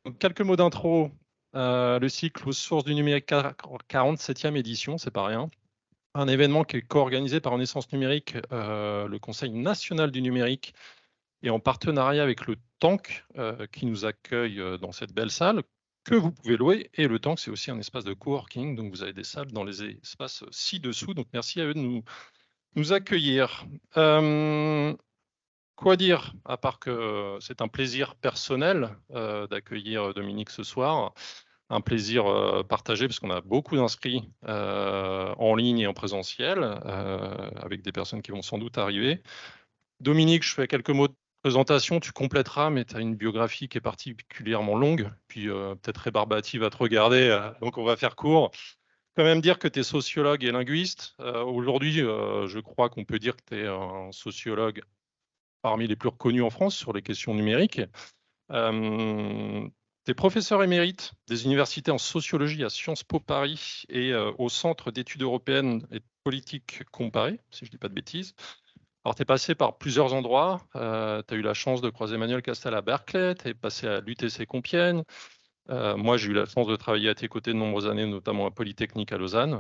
Donc, quelques mots d'intro. Le cycle aux sources du numérique 47e édition, c'est pas rien. Un événement qui est co-organisé par Renaissance Numérique, le Conseil national du numérique, et en partenariat avec le Tank, qui nous accueille dans cette belle salle, que vous pouvez louer. Et le Tank, c'est aussi un espace de coworking, donc vous avez des salles dans les espaces ci-dessous. Donc merci à eux de nous accueillir. Quoi dire, à part que c'est un plaisir personnel d'accueillir Dominique ce soir, un plaisir partagé parce qu'on a beaucoup d'inscrits en ligne et en présentiel, avec des personnes qui vont sans doute arriver. Dominique, je fais quelques mots de présentation, tu compléteras, mais tu as une biographie qui est particulièrement longue, puis peut-être rébarbative à te regarder, donc on va faire court. Quand même dire que tu es sociologue et linguiste. Aujourd'hui, je crois qu'on peut dire que tu es un sociologue parmi les plus reconnus en France sur les questions numériques. Tu es professeur émérite des universités en sociologie à Sciences Po Paris et au Centre d'études européennes et de politique comparée, si je ne dis pas de bêtises. Alors, tu es passé par plusieurs endroits. Tu as eu la chance de croiser Emmanuel Castel à Berkeley, tu es passé à l'UTC Compiègne. Moi, j'ai eu la chance de travailler à tes côtés de nombreuses années, notamment à Polytechnique à Lausanne,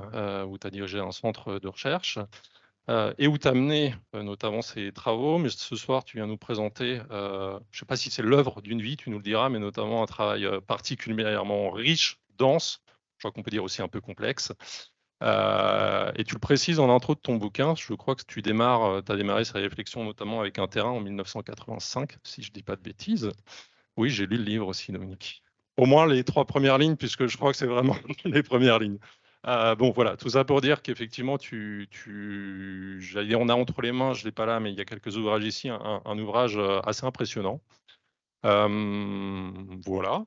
où tu as dirigé un centre de recherche. Et où tu as mené notamment ces travaux. Mais ce soir, tu viens nous présenter, je ne sais pas si c'est l'œuvre d'une vie, tu nous le diras, mais notamment un travail particulièrement riche, dense, je crois qu'on peut dire aussi un peu complexe. Et tu le précises en intro de ton bouquin, je crois que tu as démarré ces réflexions notamment avec un terrain en 1985, si je ne dis pas de bêtises. Oui, j'ai lu le livre aussi, Dominique. Au moins les 3 premières lignes, puisque je crois que c'est vraiment les premières lignes. Bon, voilà, tout ça pour dire qu'effectivement, j'allais dire, on a entre les mains, je ne l'ai pas là, mais il y a quelques ouvrages ici, un ouvrage assez impressionnant. Voilà.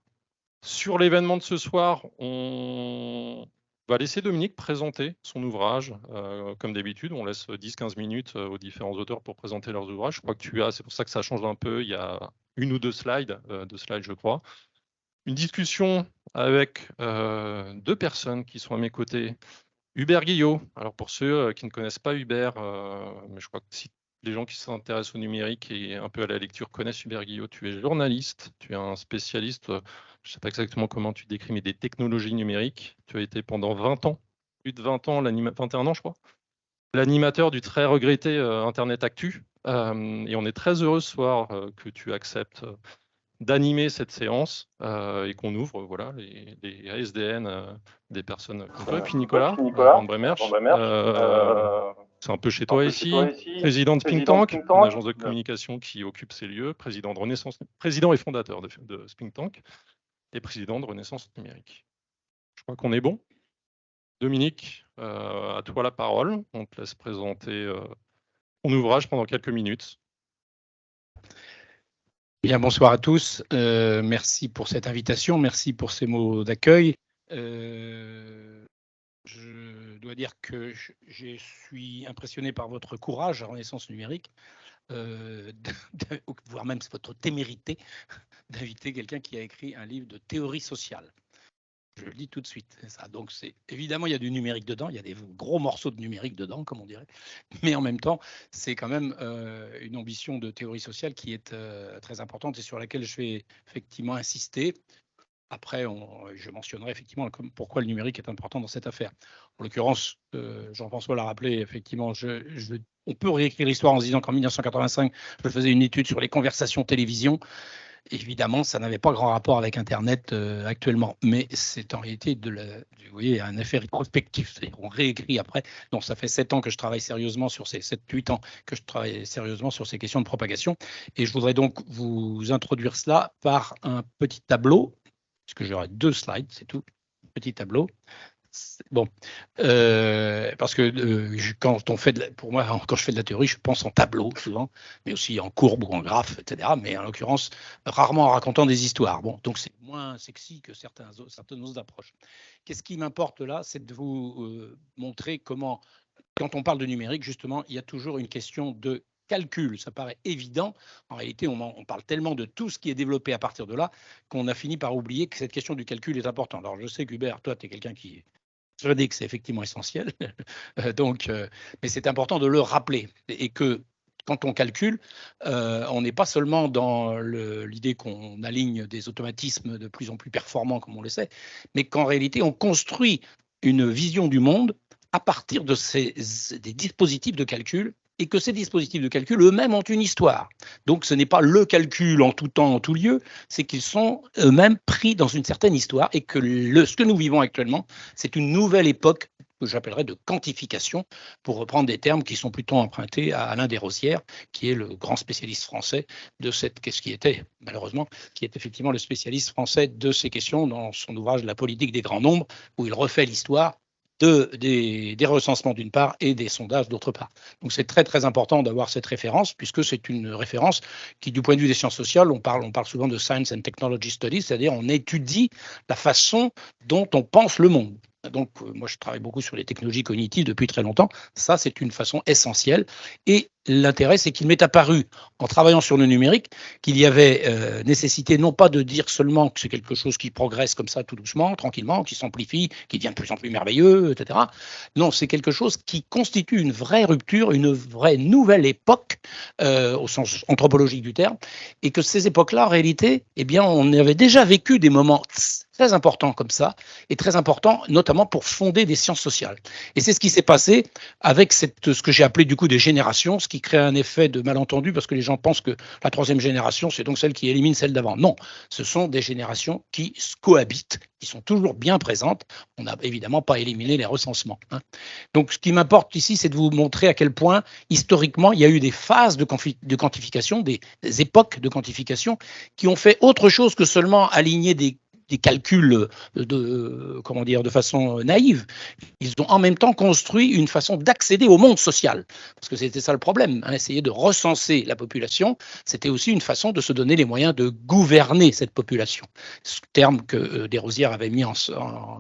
Sur l'événement de ce soir, on va laisser Dominique présenter son ouvrage. Comme d'habitude, on laisse 10-15 minutes aux différents auteurs pour présenter leurs ouvrages. Je crois que c'est pour ça que ça change un peu. Il y a 1 ou 2 slides, je crois. Une discussion avec 2 personnes qui sont à mes côtés. Hubert Guillot. Alors pour ceux qui ne connaissent pas Hubert, mais je crois que si les gens qui s'intéressent au numérique et un peu à la lecture connaissent Hubert Guillot, tu es journaliste, tu es un spécialiste, je ne sais pas exactement comment tu décris, mais des technologies numériques. Tu as été pendant 20 ans, plus de 20 ans, 21 ans je crois, l'animateur du très regretté Internet Actu. Et on est très heureux ce soir que tu acceptes d'animer cette séance et qu'on ouvre voilà, les ASDN des personnes qu'on veut. Et puis Nicolas Van Bremersch, c'est un peu chez toi ici, président de Think Tank, une agence de communication qui occupe ces lieux, président et fondateur de Think Tank et président de Renaissance Numérique. Je crois qu'on est bon. Dominique, à toi la parole. On te laisse présenter ton ouvrage pendant quelques minutes. Bien, bonsoir à tous. Merci pour cette invitation, merci pour ces mots d'accueil. Je dois dire que je suis impressionné par votre courage à Renaissance Numérique, voire même votre témérité d'inviter quelqu'un qui a écrit un livre de théorie sociale. Je le dis tout de suite. Ça. Donc, évidemment, il y a du numérique dedans, il y a des gros morceaux de numérique dedans, comme on dirait. Mais en même temps, c'est quand même une ambition de théorie sociale qui est très importante et sur laquelle je vais effectivement insister. Après, je mentionnerai effectivement pourquoi le numérique est important dans cette affaire. En l'occurrence, Jean-François l'a rappelé, effectivement, on peut réécrire l'histoire en se disant qu'en 1985, je faisais une étude sur les conversations télévision. Évidemment, ça n'avait pas grand rapport avec Internet actuellement, mais c'est en réalité vous voyez, un effet rétrospectif. On réécrit après. Donc, ça fait 7 ans que je travaille sérieusement sur 7-8 ans que je travaille sérieusement sur ces questions de propagation. Et je voudrais donc vous introduire cela par un petit tableau, puisque j'aurai 2 slides, c'est tout. Petit tableau. Bon, parce que pour moi, quand je fais de la théorie, je pense en tableau souvent, mais aussi en courbe ou en graphe, etc. Mais en l'occurrence, rarement en racontant des histoires. Bon, donc c'est moins sexy que certaines autres approches. Qu'est-ce qui m'importe là, c'est de vous montrer comment, quand on parle de numérique, justement, il y a toujours une question de calcul. Ça paraît évident. En réalité, on parle tellement de tout ce qui est développé à partir de là qu'on a fini par oublier que cette question du calcul est importante. Alors, je sais qu'Hubert, toi, tu es quelqu'un qui est persuadé que c'est effectivement essentiel. Mais c'est important de le rappeler et que quand on calcule, on n'est pas seulement dans l'idée qu'on aligne des automatismes de plus en plus performants, comme on le sait, mais qu'en réalité, on construit une vision du monde à partir de des dispositifs de calcul, et que ces dispositifs de calcul eux-mêmes ont une histoire. Donc ce n'est pas le calcul en tout temps, en tout lieu, c'est qu'ils sont eux-mêmes pris dans une certaine histoire, et que ce que nous vivons actuellement, c'est une nouvelle époque que j'appellerais de quantification, pour reprendre des termes qui sont plutôt empruntés à Alain Desrosières, qui est le grand spécialiste français de qui était, malheureusement, qui est effectivement le spécialiste français de ces questions dans son ouvrage La politique des grands nombres, où il refait l'histoire des recensements d'une part et des sondages d'autre part. Donc c'est très très important d'avoir cette référence, puisque c'est une référence qui, du point de vue des sciences sociales, on parle souvent de Science and Technology Studies, c'est-à-dire on étudie la façon dont on pense le monde. Donc moi je travaille beaucoup sur les technologies cognitives depuis très longtemps, ça c'est une façon essentielle, et l'intérêt c'est qu'il m'est apparu en travaillant sur le numérique qu'il y avait nécessité non pas de dire seulement que c'est quelque chose qui progresse comme ça tout doucement, tranquillement, qui s'amplifie, qui devient de plus en plus merveilleux, etc. Non, c'est quelque chose qui constitue une vraie rupture, une vraie nouvelle époque au sens anthropologique du terme, et que ces époques-là en réalité, eh bien on avait déjà vécu des moments très important comme ça, et très important notamment pour fonder des sciences sociales. Et c'est ce qui s'est passé avec ce que j'ai appelé du coup des générations, ce qui crée un effet de malentendu, parce que les gens pensent que la troisième génération, c'est donc celle qui élimine celle d'avant. Non, ce sont des générations qui cohabitent, qui sont toujours bien présentes. On n'a évidemment pas éliminé les recensements. Donc ce qui m'importe ici, c'est de vous montrer à quel point, historiquement, il y a eu des phases de quantification, des époques de quantification, qui ont fait autre chose que seulement aligner des calculs de façon naïve. Ils ont en même temps construit une façon d'accéder au monde social. Parce que c'était ça le problème. Essayer de recenser la population, c'était aussi une façon de se donner les moyens de gouverner cette population. Ce terme que Desrosières avait mis en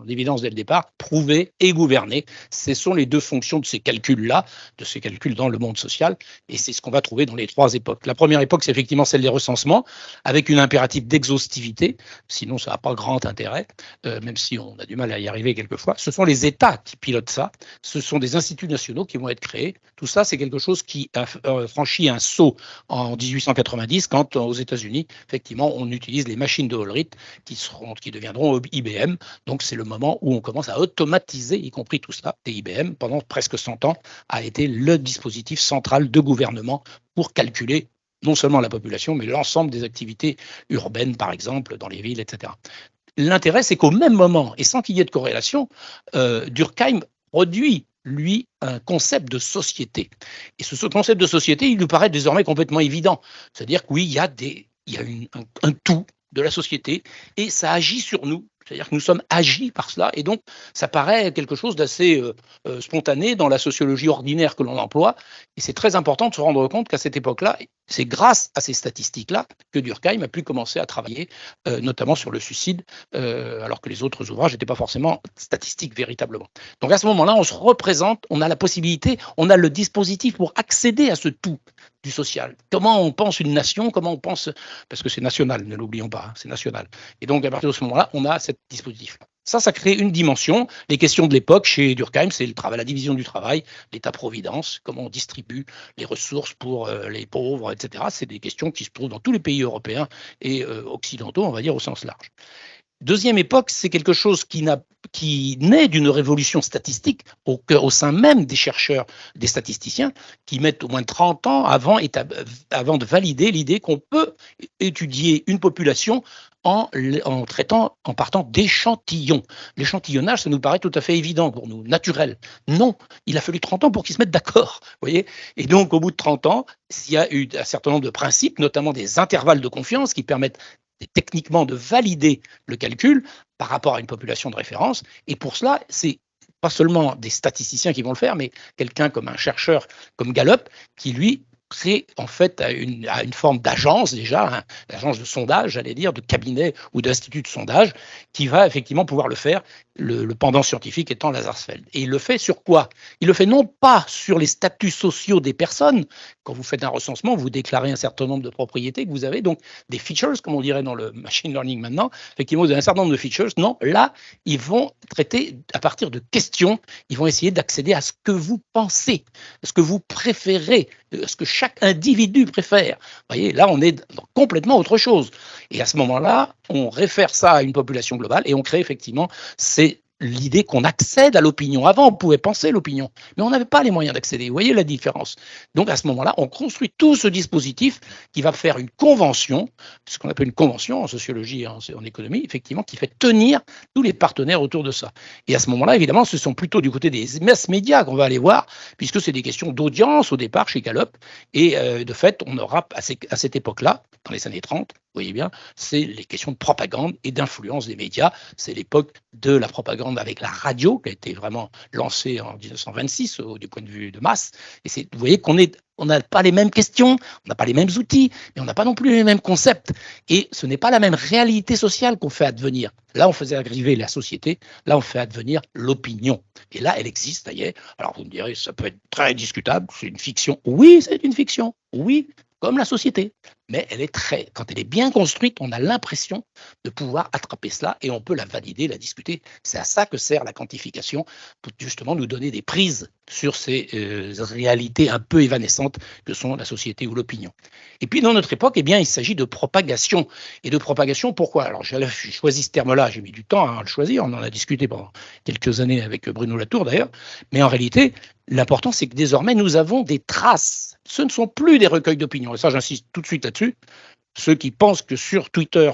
évidence dès le départ, prouver et gouverner, ce sont les deux fonctions de ces calculs-là, de ces calculs dans le monde social, et c'est ce qu'on va trouver dans les trois époques. La première époque, c'est effectivement celle des recensements, avec une impératif d'exhaustivité, sinon ça n'a pas grand intérêt, même si on a du mal à y arriver quelquefois. Ce sont les États qui pilotent ça, ce sont des instituts nationaux qui vont être créés. Tout ça, c'est quelque chose qui a franchi un saut en 1890, quand aux États-Unis, effectivement, on utilise les machines de Hollerith qui deviendront IBM. Donc c'est le moment où on commence à automatiser, y compris tout ça. Et IBM, pendant presque 100 ans, a été le dispositif central de gouvernement pour calculer non seulement la population, mais l'ensemble des activités urbaines, par exemple, dans les villes, etc. L'intérêt, c'est qu'au même moment, et sans qu'il y ait de corrélation, Durkheim produit, lui, un concept de société. Et ce concept de société, il nous paraît désormais complètement évident. C'est-à-dire que oui, il y a un tout de la société, et ça agit sur nous. C'est-à-dire que nous sommes agis par cela, et donc ça paraît quelque chose d'assez spontané dans la sociologie ordinaire que l'on emploie, et c'est très important de se rendre compte qu'à cette époque-là, c'est grâce à ces statistiques-là que Durkheim a pu commencer à travailler, notamment sur le suicide, alors que les autres ouvrages n'étaient pas forcément statistiques véritablement. Donc à ce moment-là, on se représente, on a la possibilité, on a le dispositif pour accéder à ce tout du social. Comment on pense une nation, comment on pense, parce que c'est national, ne l'oublions pas, c'est national. Et donc à partir de ce moment-là, on a ce dispositif-là. Ça crée une dimension. Les questions de l'époque chez Durkheim, c'est le travail, la division du travail, l'État-providence, comment on distribue les ressources pour les pauvres, etc. C'est des questions qui se trouvent dans tous les pays européens et occidentaux, on va dire au sens large. Deuxième époque, c'est quelque chose qui naît d'une révolution statistique au sein même des chercheurs, des statisticiens, qui mettent au moins 30 ans avant de valider l'idée qu'on peut étudier une population en partant d'échantillons. L'échantillonnage, ça nous paraît tout à fait évident pour nous, naturel. Non, il a fallu 30 ans pour qu'ils se mettent d'accord, voyez. Et donc, au bout de 30 ans, il y a eu un certain nombre de principes, notamment des intervalles de confiance qui permettent techniquement de valider le calcul par rapport à une population de référence. Et pour cela, c'est pas seulement des statisticiens qui vont le faire, mais quelqu'un comme un chercheur comme Gallup qui, lui, crée en fait à une forme d'agence déjà, l'agence de sondage, j'allais dire, de cabinet ou d'institut de sondage, qui va effectivement pouvoir le faire. le pendant scientifique étant Lazarsfeld. Et il le fait sur quoi? Il le fait non pas sur les statuts sociaux des personnes. Quand vous faites un recensement, vous déclarez un certain nombre de propriétés que vous avez, donc des features, comme on dirait dans le machine learning maintenant. Effectivement, vous avez un certain nombre de features. Non, là, ils vont traiter à partir de questions. Ils vont essayer d'accéder à ce que vous pensez, à ce que vous préférez, à ce que chaque individu préfère. Vous voyez, là, on est dans complètement autre chose. Et à ce moment-là, on réfère ça à une population globale et on crée effectivement l'idée qu'on accède à l'opinion. Avant, on pouvait penser l'opinion, mais on n'avait pas les moyens d'accéder. Vous voyez la différence. Donc, à ce moment-là, on construit tout ce dispositif qui va faire une convention, ce qu'on appelle une convention en sociologie et en économie, effectivement, qui fait tenir tous les partenaires autour de ça. Et à ce moment-là, évidemment, ce sont plutôt du côté des mass médias qu'on va aller voir, puisque c'est des questions d'audience au départ chez Gallup. Et de fait, on aura à cette époque-là, dans les années 30, vous voyez bien, c'est les questions de propagande et d'influence des médias. C'est l'époque de la propagande avec la radio qui a été vraiment lancée en 1926 du point de vue de masse. Et vous voyez qu'on n'a pas les mêmes questions, on n'a pas les mêmes outils, mais on n'a pas non plus les mêmes concepts. Et ce n'est pas la même réalité sociale qu'on fait advenir. Là, on faisait arriver la société, là, on fait advenir l'opinion. Et là, elle existe, ça y est. Alors, vous me direz, ça peut être très discutable, c'est une fiction. Oui, c'est une fiction. Oui, comme la société. Mais quand elle est bien construite, on a l'impression de pouvoir attraper cela et on peut la valider, la discuter. C'est à ça que sert la quantification, pour justement nous donner des prises sur ces réalités un peu évanescentes que sont la société ou l'opinion. Et puis dans notre époque, eh bien, il s'agit de propagation. Et de propagation, pourquoi? Alors j'ai choisi ce terme-là, j'ai mis du temps à le choisir, on en a discuté pendant quelques années avec Bruno Latour d'ailleurs, mais en réalité, l'important c'est que désormais nous avons des traces. Ce ne sont plus des recueils d'opinion, et ça j'insiste tout de suite là-dessus. Ceux qui pensent que sur Twitter,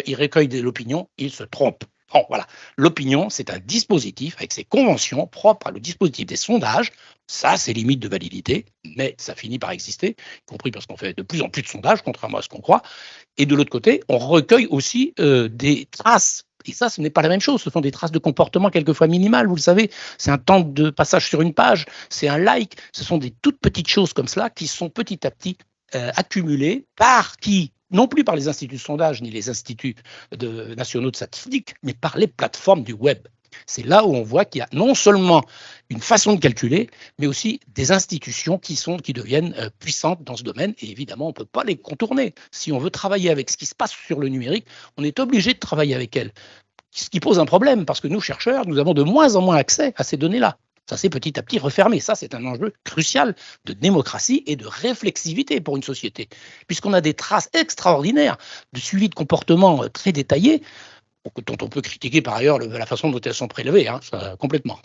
ils recueillent de l'opinion, ils se trompent. Bon, voilà. L'opinion, c'est un dispositif avec ses conventions propres à le dispositif des sondages. Ça, c'est limite de validité, mais ça finit par exister, y compris parce qu'on fait de plus en plus de sondages, contrairement à ce qu'on croit. Et de l'autre côté, on recueille aussi des traces. Et ça, ce n'est pas la même chose. Ce sont des traces de comportement quelquefois minimales, vous le savez. C'est un temps de passage sur une page, c'est un like. Ce sont des toutes petites choses comme cela qui sont petit à petit accumulées par qui? Non plus par les instituts de sondage ni les instituts nationaux de statistique, mais par les plateformes du web. C'est là où on voit qu'il y a non seulement une façon de calculer, mais aussi des institutions qui deviennent puissantes dans ce domaine. Et évidemment, on ne peut pas les contourner. Si on veut travailler avec ce qui se passe sur le numérique, on est obligé de travailler avec elles. Ce qui pose un problème, parce que nous, chercheurs, nous avons de moins en moins accès à ces données-là. Ça s'est petit à petit refermé. Ça, c'est un enjeu crucial de démocratie et de réflexivité pour une société, puisqu'on a des traces extraordinaires de suivi de comportement très détaillés, dont on peut critiquer par ailleurs la façon dont elles sont prélevées, ça, complètement.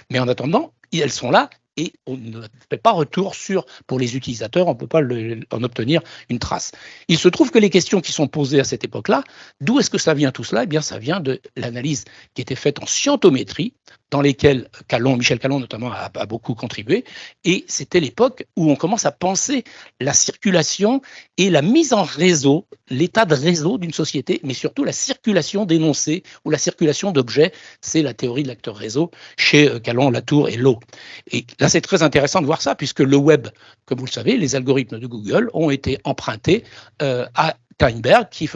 Mais en attendant, elles sont là et on ne fait pas retour pour les utilisateurs, on ne peut pas en obtenir une trace. Il se trouve que les questions qui sont posées à cette époque-là, d'où est-ce que ça vient tout cela? Eh bien, ça vient de l'analyse qui était faite en scientométrie, dans lesquelles Michel Callon notamment a beaucoup contribué, et c'était l'époque où on commence à penser la circulation et la mise en réseau, l'état de réseau d'une société, mais surtout la circulation d'énoncés ou la circulation d'objets. C'est la théorie de l'acteur réseau chez Callon, Latour et Lowe. Et là, c'est très intéressant de voir ça, puisque le web, comme vous le savez, les algorithmes de Google ont été empruntés à Steinberg, qui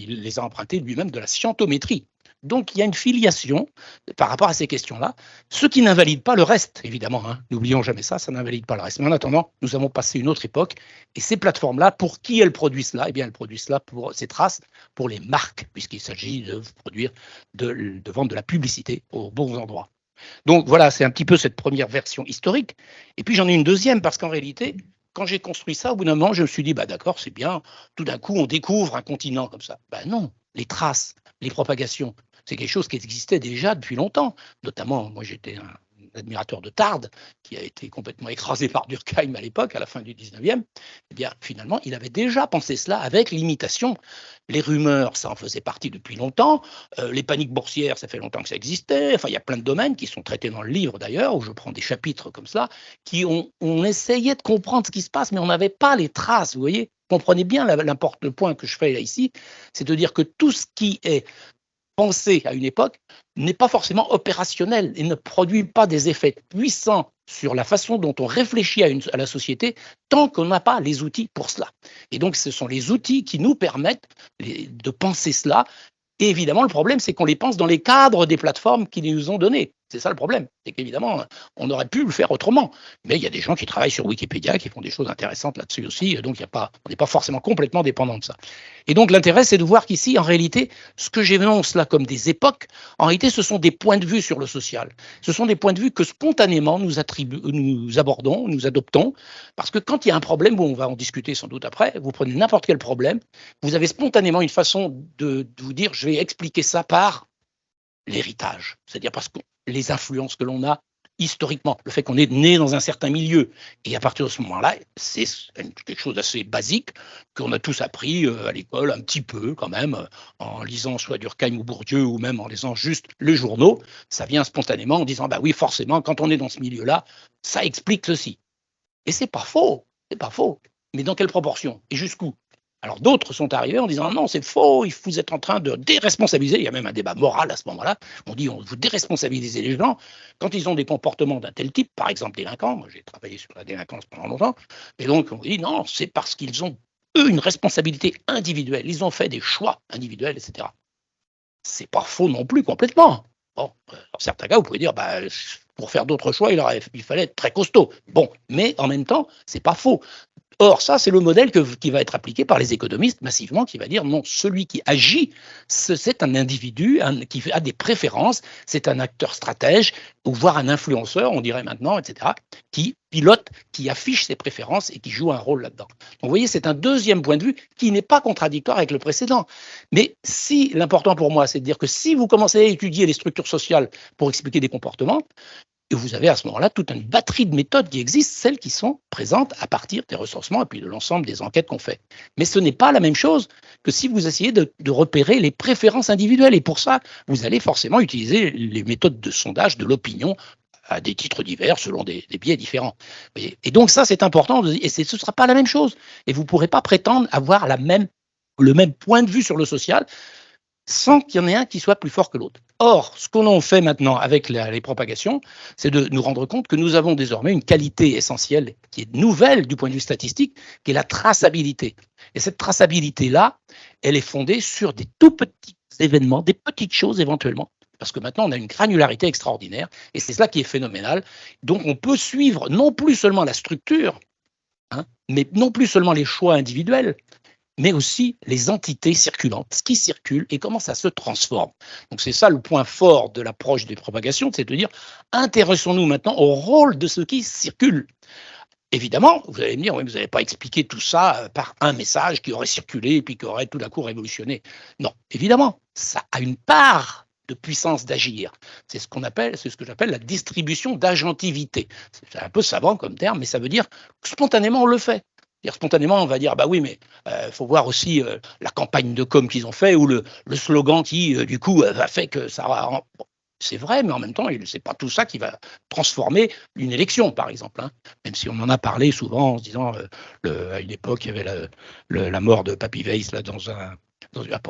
les a empruntés lui-même de la scientométrie. Donc, il y a une filiation par rapport à ces questions-là, ce qui n'invalide pas le reste, évidemment. N'oublions jamais ça, ça n'invalide pas le reste. Mais en attendant, nous avons passé une autre époque, et ces plateformes-là, pour qui elles produisent cela? Eh bien, elles produisent cela pour ces traces, pour les marques, puisqu'il s'agit de produire, de vendre de la publicité aux bons endroits. Donc voilà, c'est un petit peu cette première version historique. Et puis j'en ai une deuxième, parce qu'en réalité, quand j'ai construit ça, au bout d'un moment, je me suis dit, d'accord, c'est bien, tout d'un coup, on découvre un continent comme ça. Non, les traces, les propagations, c'est quelque chose qui existait déjà depuis longtemps. Notamment, moi j'étais un admirateur de Tarde, qui a été complètement écrasé par Durkheim à l'époque, à la fin du 19e. Eh bien, finalement, il avait déjà pensé cela avec l'imitation. Les rumeurs, ça en faisait partie depuis longtemps. Les paniques boursières, ça fait longtemps que ça existait. Enfin, il y a plein de domaines qui sont traités dans le livre d'ailleurs, où je prends des chapitres comme ça, on essayait de comprendre ce qui se passe, mais on n'avait pas les traces, vous voyez. Comprenez bien le point que je fais là ici, c'est de dire que tout ce qui est pensé à une époque n'est pas forcément opérationnel et ne produit pas des effets puissants sur la façon dont on réfléchit à la société tant qu'on n'a pas les outils pour cela. Et donc, ce sont les outils qui nous permettent de penser cela Et évidemment, le problème, c'est qu'on les pense dans les cadres des plateformes qui nous ont donnés. C'est ça le problème. C'est qu'évidemment, on aurait pu le faire autrement. Mais il y a des gens qui travaillent sur Wikipédia, qui font des choses intéressantes là-dessus aussi. Donc, on n'est pas forcément complètement dépendant de ça. Et donc, l'intérêt, c'est de voir qu'ici, en réalité, ce que j'énonce là comme des époques, en réalité, ce sont des points de vue sur le social. Ce sont des points de vue que spontanément nous abordons, nous adoptons. Parce que quand il y a un problème, bon, on va en discuter sans doute après, vous prenez n'importe quel problème, vous avez spontanément une façon de vous dire, je vais expliquer ça par l'héritage. C'est-à-dire parce que les influences que l'on a historiquement, le fait qu'on est né dans un certain milieu, et à partir de ce moment-là, c'est quelque chose d'assez basique qu'on a tous appris à l'école, un petit peu quand même, en lisant soit Durkheim ou Bourdieu, ou même en lisant juste les journaux, ça vient spontanément en disant, bah oui, forcément, quand on est dans ce milieu-là, ça explique ceci. Et c'est pas faux, mais dans quelle proportion et jusqu'où? Alors d'autres sont arrivés en disant non, c'est faux, vous êtes en train de déresponsabiliser. Il y a même un débat moral à ce moment-là. On dit vous déresponsabilisez les gens quand ils ont des comportements d'un tel type, par exemple délinquants. Moi, j'ai travaillé sur la délinquance pendant longtemps. Et donc on dit non, c'est parce qu'ils ont eux une responsabilité individuelle. Ils ont fait des choix individuels, etc. C'est pas faux non plus complètement. Bon, dans certains cas, vous pouvez dire pour faire d'autres choix, il fallait être très costaud. Bon, mais en même temps, c'est pas faux. Or, ça, c'est le modèle qui va être appliqué par les économistes massivement, qui va dire non, celui qui agit, c'est un individu qui a des préférences, c'est un acteur stratège, ou voire un influenceur, on dirait maintenant, etc., qui pilote, qui affiche ses préférences et qui joue un rôle là-dedans. Donc, vous voyez, c'est un deuxième point de vue qui n'est pas contradictoire avec le précédent. Mais si l'important pour moi, c'est de dire que si vous commencez à étudier les structures sociales pour expliquer des comportements, et vous avez à ce moment-là toute une batterie de méthodes qui existent, celles qui sont présentes à partir des recensements et puis de l'ensemble des enquêtes qu'on fait. Mais ce n'est pas la même chose que si vous essayez de repérer les préférences individuelles. Et pour ça, vous allez forcément utiliser les méthodes de sondage de l'opinion à des titres divers, selon des biais différents. Et donc ça, c'est important, et ce ne sera pas la même chose. Et vous ne pourrez pas prétendre avoir le même point de vue sur le social sans qu'il y en ait un qui soit plus fort que l'autre. Or, ce qu'on fait maintenant avec les propagations, c'est de nous rendre compte que nous avons désormais une qualité essentielle qui est nouvelle du point de vue statistique, qui est la traçabilité. Et cette traçabilité-là, elle est fondée sur des tout petits événements, des petites choses éventuellement, parce que maintenant on a une granularité extraordinaire, et c'est cela qui est phénoménal. Donc on peut suivre non plus seulement la structure, mais non plus seulement les choix individuels, mais aussi les entités circulantes, ce qui circule et comment ça se transforme. Donc c'est ça le point fort de l'approche des propagations, c'est de dire, intéressons-nous maintenant au rôle de ce qui circule. Évidemment, vous allez me dire, oui, vous n'avez pas expliqué tout ça par un message qui aurait circulé et puis qui aurait tout d'un coup révolutionné. Non, évidemment, ça a une part de puissance d'agir. C'est ce que j'appelle la distribution d'agentivité. C'est un peu savant comme terme, mais ça veut dire que spontanément on le fait. Spontanément, on va dire, bah oui, mais faut voir aussi la campagne de com qu'ils ont fait ou le slogan qui, du coup, a fait que ça va. Bon, c'est vrai, mais en même temps, c'est pas tout ça qui va transformer une élection, par exemple. Même si on en a parlé souvent en se disant, à une époque, il y avait la mort de Papy Weiss là,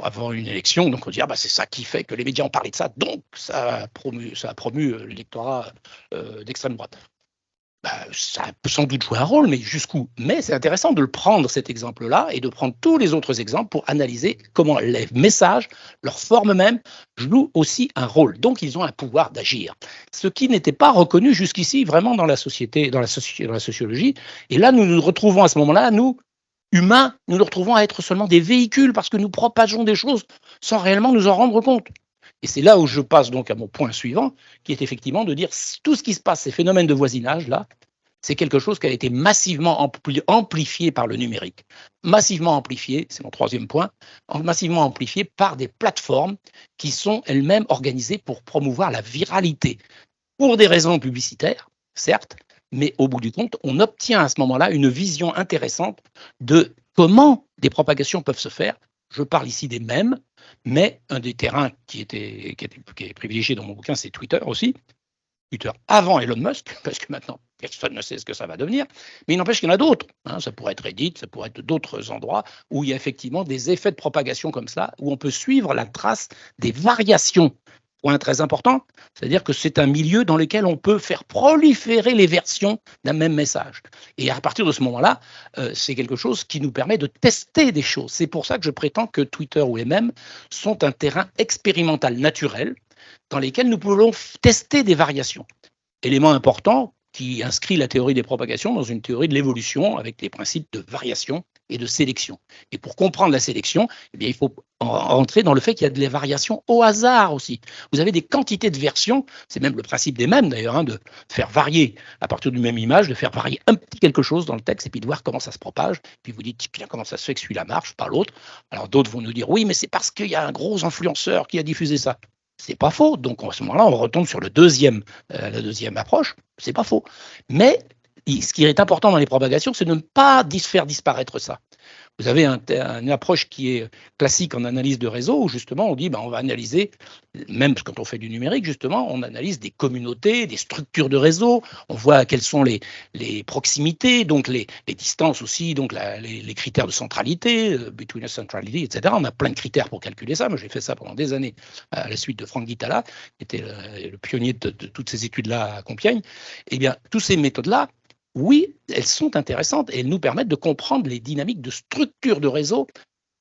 avant une élection, donc on dit c'est ça qui fait que les médias ont parlé de ça, donc ça a promu l'électorat d'extrême droite. Ça peut sans doute jouer un rôle, mais jusqu'où? Mais c'est intéressant de le prendre, cet exemple-là, et de prendre tous les autres exemples pour analyser comment les messages, leur forme même, jouent aussi un rôle. Donc, ils ont un pouvoir d'agir. Ce qui n'était pas reconnu jusqu'ici vraiment dans la société, dans la sociologie. Et là, nous nous retrouvons à ce moment-là, nous, humains, nous nous retrouvons à être seulement des véhicules parce que nous propageons des choses sans réellement nous en rendre compte. Et c'est là où je passe donc à mon point suivant, qui est effectivement de dire tout ce qui se passe, ces phénomènes de voisinage, là, c'est quelque chose qui a été massivement amplifié par le numérique. Massivement amplifié, c'est mon troisième point, massivement amplifié par des plateformes qui sont elles-mêmes organisées pour promouvoir la viralité. Pour des raisons publicitaires, certes, mais au bout du compte, on obtient à ce moment-là une vision intéressante de comment des propagations peuvent se faire. Je parle ici des mèmes, mais un des terrains qui est privilégié dans mon bouquin, c'est Twitter aussi. Twitter avant Elon Musk, parce que maintenant, personne ne sait ce que ça va devenir. Mais il n'empêche qu'il y en a d'autres. Ça pourrait être Reddit, ça pourrait être d'autres endroits où il y a effectivement des effets de propagation comme ça, où on peut suivre la trace des variations Point très important, c'est-à-dire que c'est un milieu dans lequel on peut faire proliférer les versions d'un même message. Et à partir de ce moment-là, c'est quelque chose qui nous permet de tester des choses. C'est pour ça que je prétends que Twitter ou MM sont un terrain expérimental naturel dans lesquels nous pouvons tester des variations. Élément important qui inscrit la théorie des propagations dans une théorie de l'évolution avec les principes de variation et de sélection. Et pour comprendre la sélection, eh bien, il faut rentrer dans le fait qu'il y a des variations au hasard aussi. Vous avez des quantités de versions, c'est même le principe des mêmes d'ailleurs, hein, de faire varier à partir d'une même image, de faire varier un petit quelque chose dans le texte et puis de voir comment ça se propage. Puis vous dites, tiens, comment ça se fait que celui-là marche, pas l'autre. Alors d'autres vont nous dire, oui, mais c'est parce qu'il y a un gros influenceur qui a diffusé ça. C'est pas faux. Donc à ce moment-là, on retombe sur la deuxième approche. C'est pas faux. Mais ce qui est important dans les propagations, c'est de ne pas faire disparaître ça. Vous avez une approche qui est classique en analyse de réseau, où justement on dit on va analyser, même quand on fait du numérique, justement, on analyse des communautés, des structures de réseau, on voit quelles sont les proximités, donc les distances aussi, donc les critères de centralité, between centrality, etc. On a plein de critères pour calculer ça. Moi, j'ai fait ça pendant des années à la suite de Franck Guitala, qui était le pionnier de toutes ces études-là à Compiègne. Eh bien, toutes ces méthodes-là, oui, elles sont intéressantes et elles nous permettent de comprendre les dynamiques de structure de réseau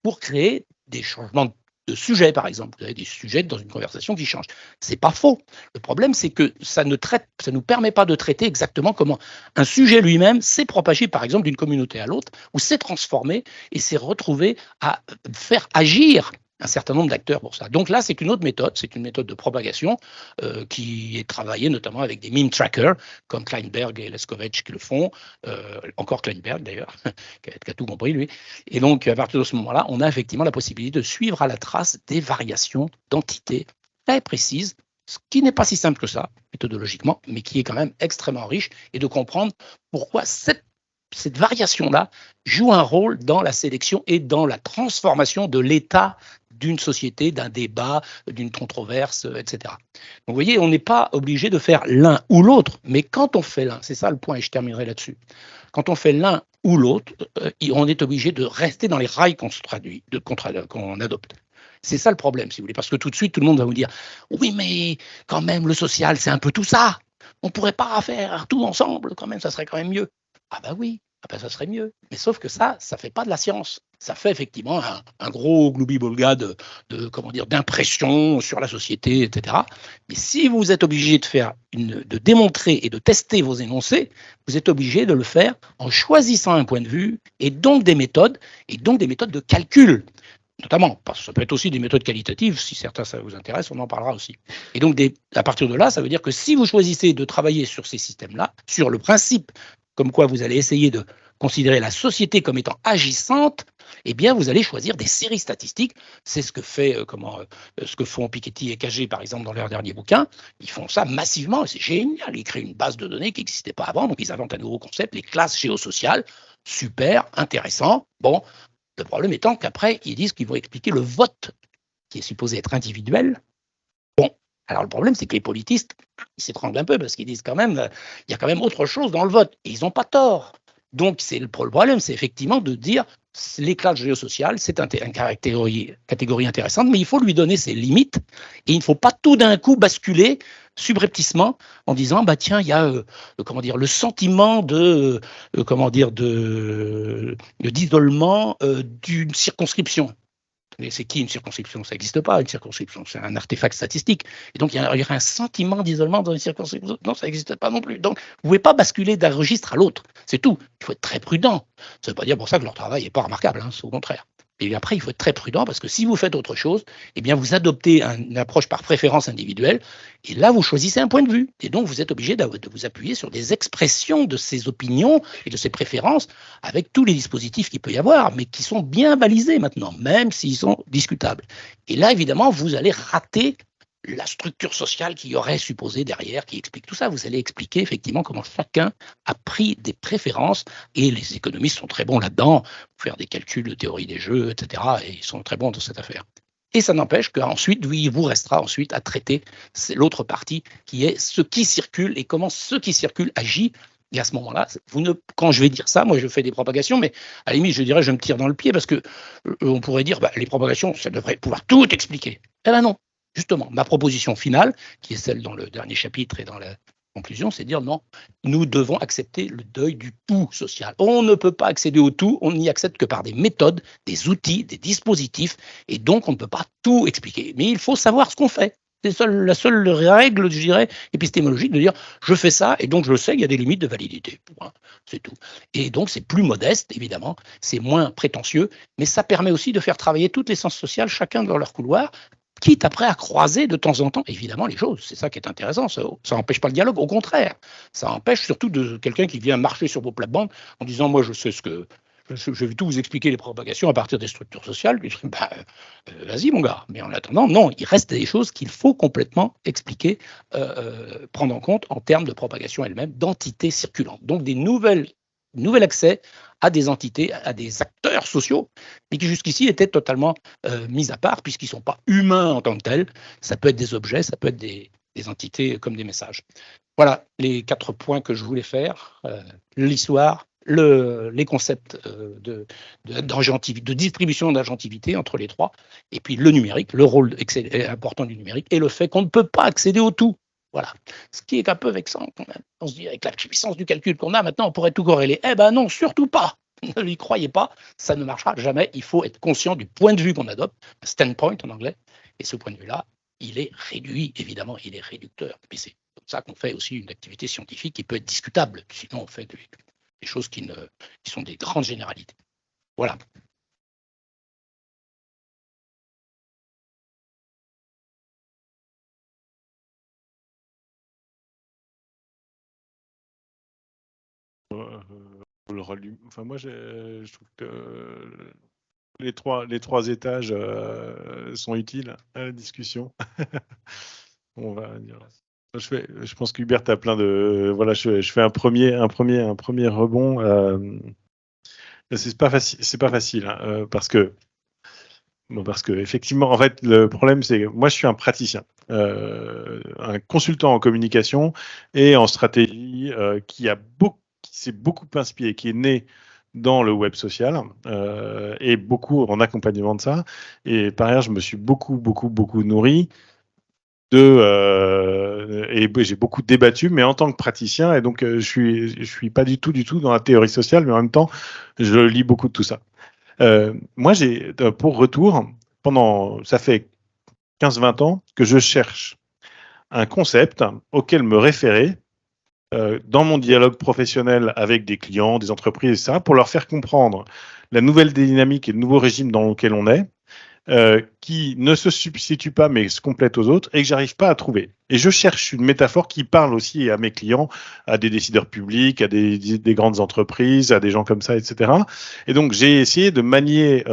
pour créer des changements de sujets, par exemple. Vous avez des sujets dans une conversation qui changent. C'est pas faux. Le problème, c'est que ça nous permet pas de traiter exactement comment un sujet lui-même s'est propagé, par exemple, d'une communauté à l'autre, ou s'est transformé et s'est retrouvé à faire agir un certain nombre d'acteurs pour ça. Donc là, c'est une autre méthode, c'est une méthode de propagation qui est travaillée notamment avec des meme trackers comme Kleinberg et Leskovec qui le font, encore Kleinberg d'ailleurs, qui a tout compris lui. Et donc à partir de ce moment-là, on a effectivement la possibilité de suivre à la trace des variations d'entités très précises, ce qui n'est pas si simple que ça, méthodologiquement, mais qui est quand même extrêmement riche, et de comprendre pourquoi cette variation-là joue un rôle dans la sélection et dans la transformation de l'état d'une société, d'un débat, d'une controverse, etc. Donc vous voyez, on n'est pas obligé de faire l'un ou l'autre, mais quand on fait l'un, c'est ça le point et je terminerai là-dessus, quand on fait l'un ou l'autre, on est obligé de rester dans les rails qu'on adopte. C'est ça le problème, si vous voulez, parce que tout de suite, tout le monde va vous dire « Oui, mais quand même, le social, c'est un peu tout ça. On ne pourrait pas faire tout ensemble, quand même, ça serait quand même mieux. » Ah bah oui, ça serait mieux. Mais sauf que ça ne fait pas de la science. Ça fait effectivement un gros gloubi-boulga d'impression sur la société, etc. Mais si vous êtes obligé de démontrer et de tester vos énoncés, vous êtes obligé de le faire en choisissant un point de vue et donc des méthodes de calcul. Notamment, parce que ça peut être aussi des méthodes qualitatives, si certains ça vous intéresse, on en parlera aussi. Et donc, à partir de là, ça veut dire que si vous choisissez de travailler sur ces systèmes-là, sur le principe comme quoi vous allez essayer de considérer la société comme étant agissante, eh bien, vous allez choisir des séries statistiques. C'est ce que font Piketty et Cagé, par exemple, dans leur dernier bouquin. Ils font ça massivement et c'est génial. Ils créent une base de données qui n'existait pas avant, donc ils inventent un nouveau concept, les classes géosociales. Super, intéressant. Bon, le problème étant qu'après, ils disent qu'ils vont expliquer le vote, qui est supposé être individuel. Bon, alors le problème, c'est que les politistes, ils s'étranglent un peu parce qu'ils disent quand même, il y a quand même autre chose dans le vote. Et ils n'ont pas tort. Donc, le problème, c'est effectivement de dire les classes géosociales, c'est une catégorie intéressante, mais il faut lui donner ses limites et il ne faut pas tout d'un coup basculer subrepticement en disant tiens, il y a le sentiment d'isolement d'une circonscription. Mais c'est qui une circonscription? Ça n'existe pas, une circonscription. C'est un artefact statistique. Et donc, il y aurait un sentiment d'isolement dans une circonscription. Non, ça n'existe pas non plus. Donc, vous ne pouvez pas basculer d'un registre à l'autre. C'est tout. Il faut être très prudent. Ça ne veut pas dire pour ça que leur travail n'est pas remarquable. C'est au contraire. Et après, il faut être très prudent parce que si vous faites autre chose, eh bien, vous adoptez une approche par préférence individuelle et là, vous choisissez un point de vue. Et donc, vous êtes obligé de vous appuyer sur des expressions de ces opinions et de ces préférences avec tous les dispositifs qu'il peut y avoir, mais qui sont bien balisés maintenant, même s'ils sont discutables. Et là, évidemment, vous allez rater la structure sociale qu'il y aurait supposée derrière, qui explique tout ça. Vous allez expliquer effectivement comment chacun a pris des préférences, et les économistes sont très bons là-dedans, pour faire des calculs de théorie des jeux, etc., et ils sont très bons dans cette affaire. Et ça n'empêche qu'ensuite, il vous restera ensuite à traiter l'autre partie, qui est ce qui circule et comment ce qui circule agit. Et à ce moment-là, quand je vais dire ça, moi je fais des propagations, mais à la limite, je dirais, je me tire dans le pied, parce que on pourrait dire, les propagations, ça devrait pouvoir tout expliquer. Eh bien non. justement, ma proposition finale, qui est celle dans le dernier chapitre et dans la conclusion, c'est de dire non, nous devons accepter le deuil du tout social. On ne peut pas accéder au tout, on n'y accède que par des méthodes, des outils, des dispositifs, et donc on ne peut pas tout expliquer. Mais il faut savoir ce qu'on fait. C'est la seule règle, je dirais, épistémologique de dire je fais ça et donc je sais qu'il y a des limites de validité. C'est tout. Et donc c'est plus modeste, évidemment, c'est moins prétentieux, mais ça permet aussi de faire travailler toutes les sciences sociales, chacun dans leur couloir, quitte après à croiser de temps en temps, évidemment, les choses. C'est ça qui est intéressant. Ça n'empêche pas le dialogue, au contraire. Ça empêche surtout de quelqu'un qui vient marcher sur vos plates-bandes en disant moi je sais ce que. Je vais tout vous expliquer les propagations à partir des structures sociales. Vas-y, mon gars. Mais en attendant, non, il reste des choses qu'il faut complètement expliquer, prendre en compte en termes de propagation elle-même, d'entités circulantes. Donc, nouvel accès à des entités, à des acteurs sociaux, mais qui jusqu'ici étaient totalement mis à part, puisqu'ils ne sont pas humains en tant que tels. Ça peut être des objets, ça peut être des entités comme des messages. Voilà les 4 points que je voulais faire. L'histoire, les concepts de distribution d'agentivité entre les 3, et puis le numérique, le rôle important du numérique, et le fait qu'on ne peut pas accéder au tout. Voilà. Ce qui est un peu vexant quand même. On se dit, avec la puissance du calcul qu'on a maintenant, on pourrait tout corréler. Eh ben non, surtout pas. Ne lui croyez pas, ça ne marchera jamais. Il faut être conscient du point de vue qu'on adopte, standpoint en anglais, et ce point de vue-là, il est réduit, évidemment, il est réducteur. Mais c'est comme ça qu'on fait aussi une activité scientifique qui peut être discutable. Sinon, on fait des choses qui sont des grandes généralités. Voilà. Le rôle enfin, moi, je trouve que les trois étages sont utiles à la discussion. On va dire. Je pense qu'Hubert a plein de. Voilà, je fais un premier rebond. C'est pas facile, hein, parce que effectivement, en fait, le problème, c'est que moi, je suis un praticien, un consultant en communication et en stratégie qui s'est beaucoup inspiré, qui est né dans le web social et beaucoup en accompagnement de ça. Et par ailleurs, je me suis beaucoup nourri et j'ai beaucoup débattu, mais en tant que praticien, et donc je suis pas du tout dans la théorie sociale, mais en même temps, je lis beaucoup de tout ça. Moi, j'ai pour retour, ça fait 15-20 ans que je cherche un concept auquel me référer dans mon dialogue professionnel avec des clients, des entreprises, etc., pour leur faire comprendre la nouvelle dynamique et le nouveau régime dans lequel on est, qui ne se substitue pas mais se complète aux autres et que j'arrive pas à trouver. Et je cherche une métaphore qui parle aussi à mes clients, à des décideurs publics, à des grandes entreprises, à des gens comme ça, etc. Et donc j'ai essayé de manier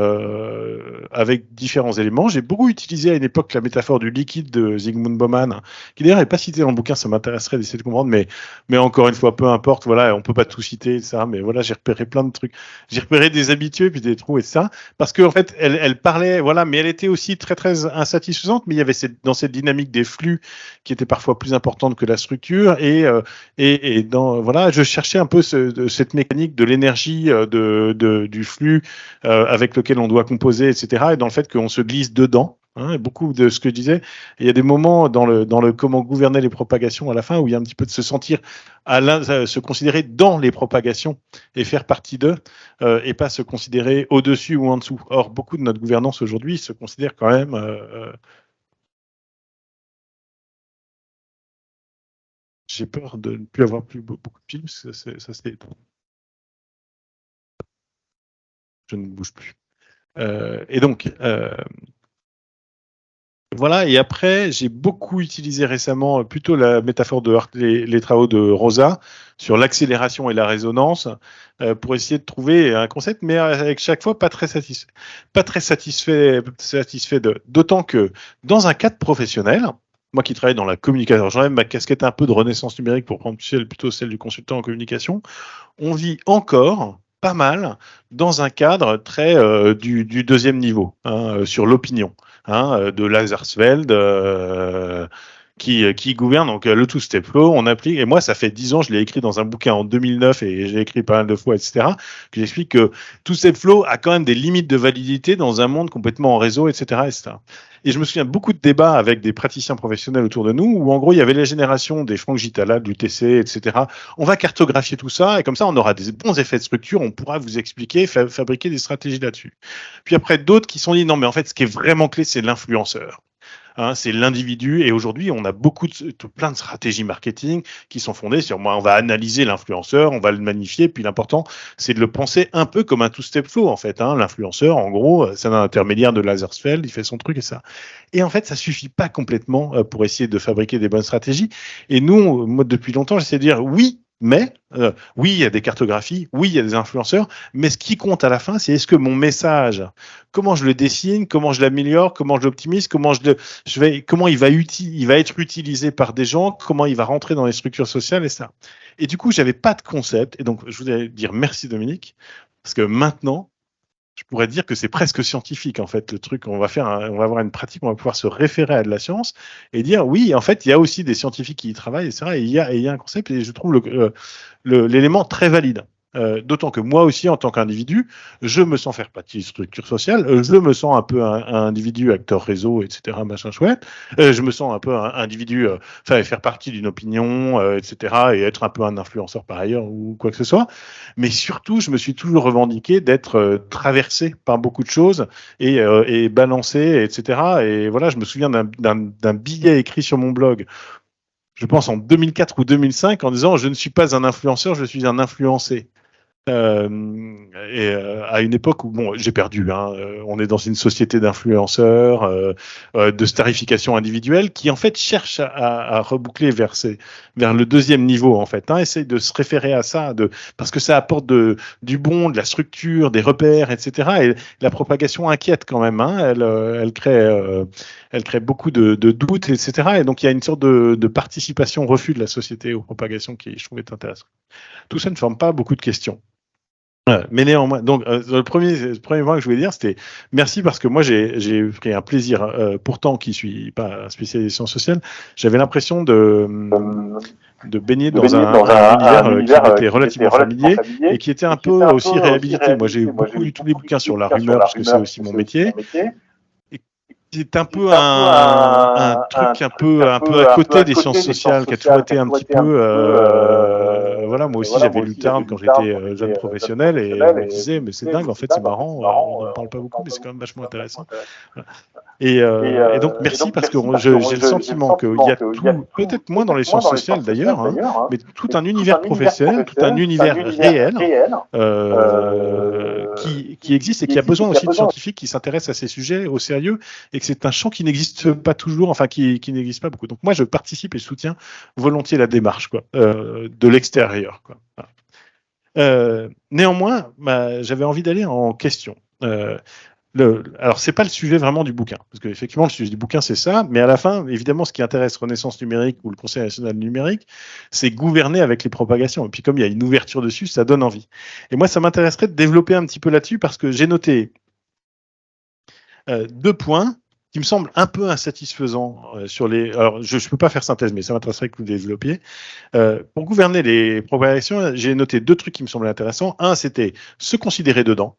avec différents éléments. J'ai beaucoup utilisé à une époque la métaphore du liquide de Zygmunt Bauman, qui d'ailleurs n'est pas cité dans le bouquin, ça m'intéresserait d'essayer de comprendre, mais encore une fois, peu importe, voilà, on peut pas tout citer, ça, mais voilà, j'ai repéré plein de trucs. J'ai repéré des habitués puis des trous et ça, parce qu'en fait, elle parlait, voilà, mais elle était aussi très insatisfaisante, mais il y avait dans cette dynamique des flux qui était parfois plus importante que la structure et dans voilà, je cherchais un peu cette mécanique de l'énergie du flux avec lequel on doit composer, etc. Et dans le fait qu'on se glisse dedans. Hein, beaucoup de ce que je disais, il y a des moments dans le comment gouverner les propagations à la fin où il y a un petit peu de se sentir se considérer dans les propagations et faire partie d'eux et pas se considérer au-dessus ou en dessous. Or, beaucoup de notre gouvernance aujourd'hui se considère quand même j'ai peur de ne plus avoir beaucoup de piles, parce que ça c'est je ne bouge plus. Et donc, voilà, et après, j'ai beaucoup utilisé récemment plutôt la métaphore de les travaux de Rosa sur l'accélération et la résonance pour essayer de trouver un concept, mais avec chaque fois pas très satisfait d'autant que dans un cadre professionnel, moi qui travaille dans la communication, j'enlève ma casquette un peu de renaissance numérique pour prendre plutôt celle du consultant en communication, on vit encore pas mal dans un cadre très du deuxième niveau, hein, sur l'opinion. Hein, de Lazarsfeld, qui gouverne donc le two-step flow. On applique, et moi, ça fait 10 ans, je l'ai écrit dans un bouquin en 2009 et j'ai écrit pas mal de fois, etc., que j'explique que two-step flow a quand même des limites de validité dans un monde complètement en réseau, etc., etc. Et je me souviens beaucoup de débats avec des praticiens professionnels autour de nous où, en gros, il y avait la génération des Franck Gitala, de l'UTC, etc. On va cartographier tout ça et comme ça, on aura des bons effets de structure. On pourra vous expliquer, fabriquer des stratégies là-dessus. Puis après, d'autres qui se sont dit non, mais en fait, ce qui est vraiment clé, c'est l'influenceur. C'est l'individu et aujourd'hui on a plein de stratégies marketing qui sont fondées sur on va analyser l'influenceur, on va le magnifier, puis l'important c'est de le penser un peu comme un two-step flow en fait. L'influenceur en gros c'est un intermédiaire de Lazarsfeld, il fait son truc et ça. Et en fait ça suffit pas complètement pour essayer de fabriquer des bonnes stratégies. Et nous, moi depuis longtemps j'essaie de dire oui. Mais oui, il y a des cartographies, oui, il y a des influenceurs, mais ce qui compte à la fin, c'est est-ce que mon message, comment je le dessine, comment je l'améliore, comment je l'optimise, comment comment il va être utilisé par des gens, comment il va rentrer dans les structures sociales et ça. Et du coup, j'avais pas de concept, et donc je voudrais dire merci Dominique, parce que maintenant, je pourrais dire que c'est presque scientifique en fait le truc. On va avoir une pratique, on va pouvoir se référer à de la science et dire oui, en fait, il y a aussi des scientifiques qui y travaillent, etc. Et il y a un concept et je trouve l'élément très valide. D'autant que moi aussi, en tant qu'individu, je me sens faire partie de structure sociale, je me sens un peu un individu, acteur réseau, etc., machin chouette, je me sens un peu un individu, faire partie d'une opinion, etc., et être un peu un influenceur par ailleurs, ou quoi que ce soit. Mais surtout, je me suis toujours revendiqué d'être traversé par beaucoup de choses et balancé, etc. Et voilà, je me souviens d'un billet écrit sur mon blog, je pense en 2004 ou 2005, en disant « Je ne suis pas un influenceur, je suis un influencé ». À une époque où j'ai perdu. On est dans une société d'influenceurs, de starification individuelle, qui en fait cherche à reboucler vers le deuxième niveau en fait. Essaye de se référer à ça, parce que ça apporte du bon, de la structure, des repères, etc. Et la propagation inquiète quand même. Elle crée beaucoup de doutes, etc. Et donc il y a une sorte de participation, refus de la société aux propagations qui, je trouve, est intéressante. Tout ça ne forme pas beaucoup de questions. Mais néanmoins, donc le premier point que je voulais dire, c'était merci parce que moi j'ai pris un plaisir, pourtant qui suis pas spécialisé en sciences sociales, j'avais l'impression de baigner dans un univers qui était relativement familier et qui était un peu aussi réhabilité. Moi j'ai beaucoup lu tous les bouquins sur la rumeur parce que c'est aussi mon métier. C'est un peu un truc un peu à côté des sciences sociales qui a toujours été un petit peu voilà, moi aussi j'avais lu le terme quand j'étais jeune professionnel et on me disait mais c'est dingue en fait, c'est marrant, on n'en parle pas beaucoup mais c'est quand même vachement intéressant. Et donc merci parce que j'ai le sentiment qu'il y a tout, peut-être moins dans les sciences sociales d'ailleurs, mais tout un univers professionnel, tout un univers réel qui existe et qui a besoin aussi de scientifiques qui s'intéressent à ces sujets au sérieux et que c'est un champ qui n'existe pas toujours, enfin qui n'existe pas beaucoup. Donc moi je participe et je soutiens volontiers la démarche de l'extérieur. Néanmoins, j'avais envie d'aller en question. Alors, c'est pas le sujet vraiment du bouquin, parce qu'effectivement, le sujet du bouquin, c'est ça, mais à la fin, évidemment, ce qui intéresse Renaissance numérique ou le Conseil national du numérique, c'est gouverner avec les propagations. Et puis, comme il y a une ouverture dessus, ça donne envie. Et moi, ça m'intéresserait de développer un petit peu là-dessus, parce que j'ai noté 2 points qui me semblent un peu insatisfaisants sur les... Alors, je ne peux pas faire synthèse, mais ça m'intéresserait que vous développiez. Pour gouverner les propagations, j'ai noté 2 trucs qui me semblaient intéressants. Un, c'était se considérer dedans.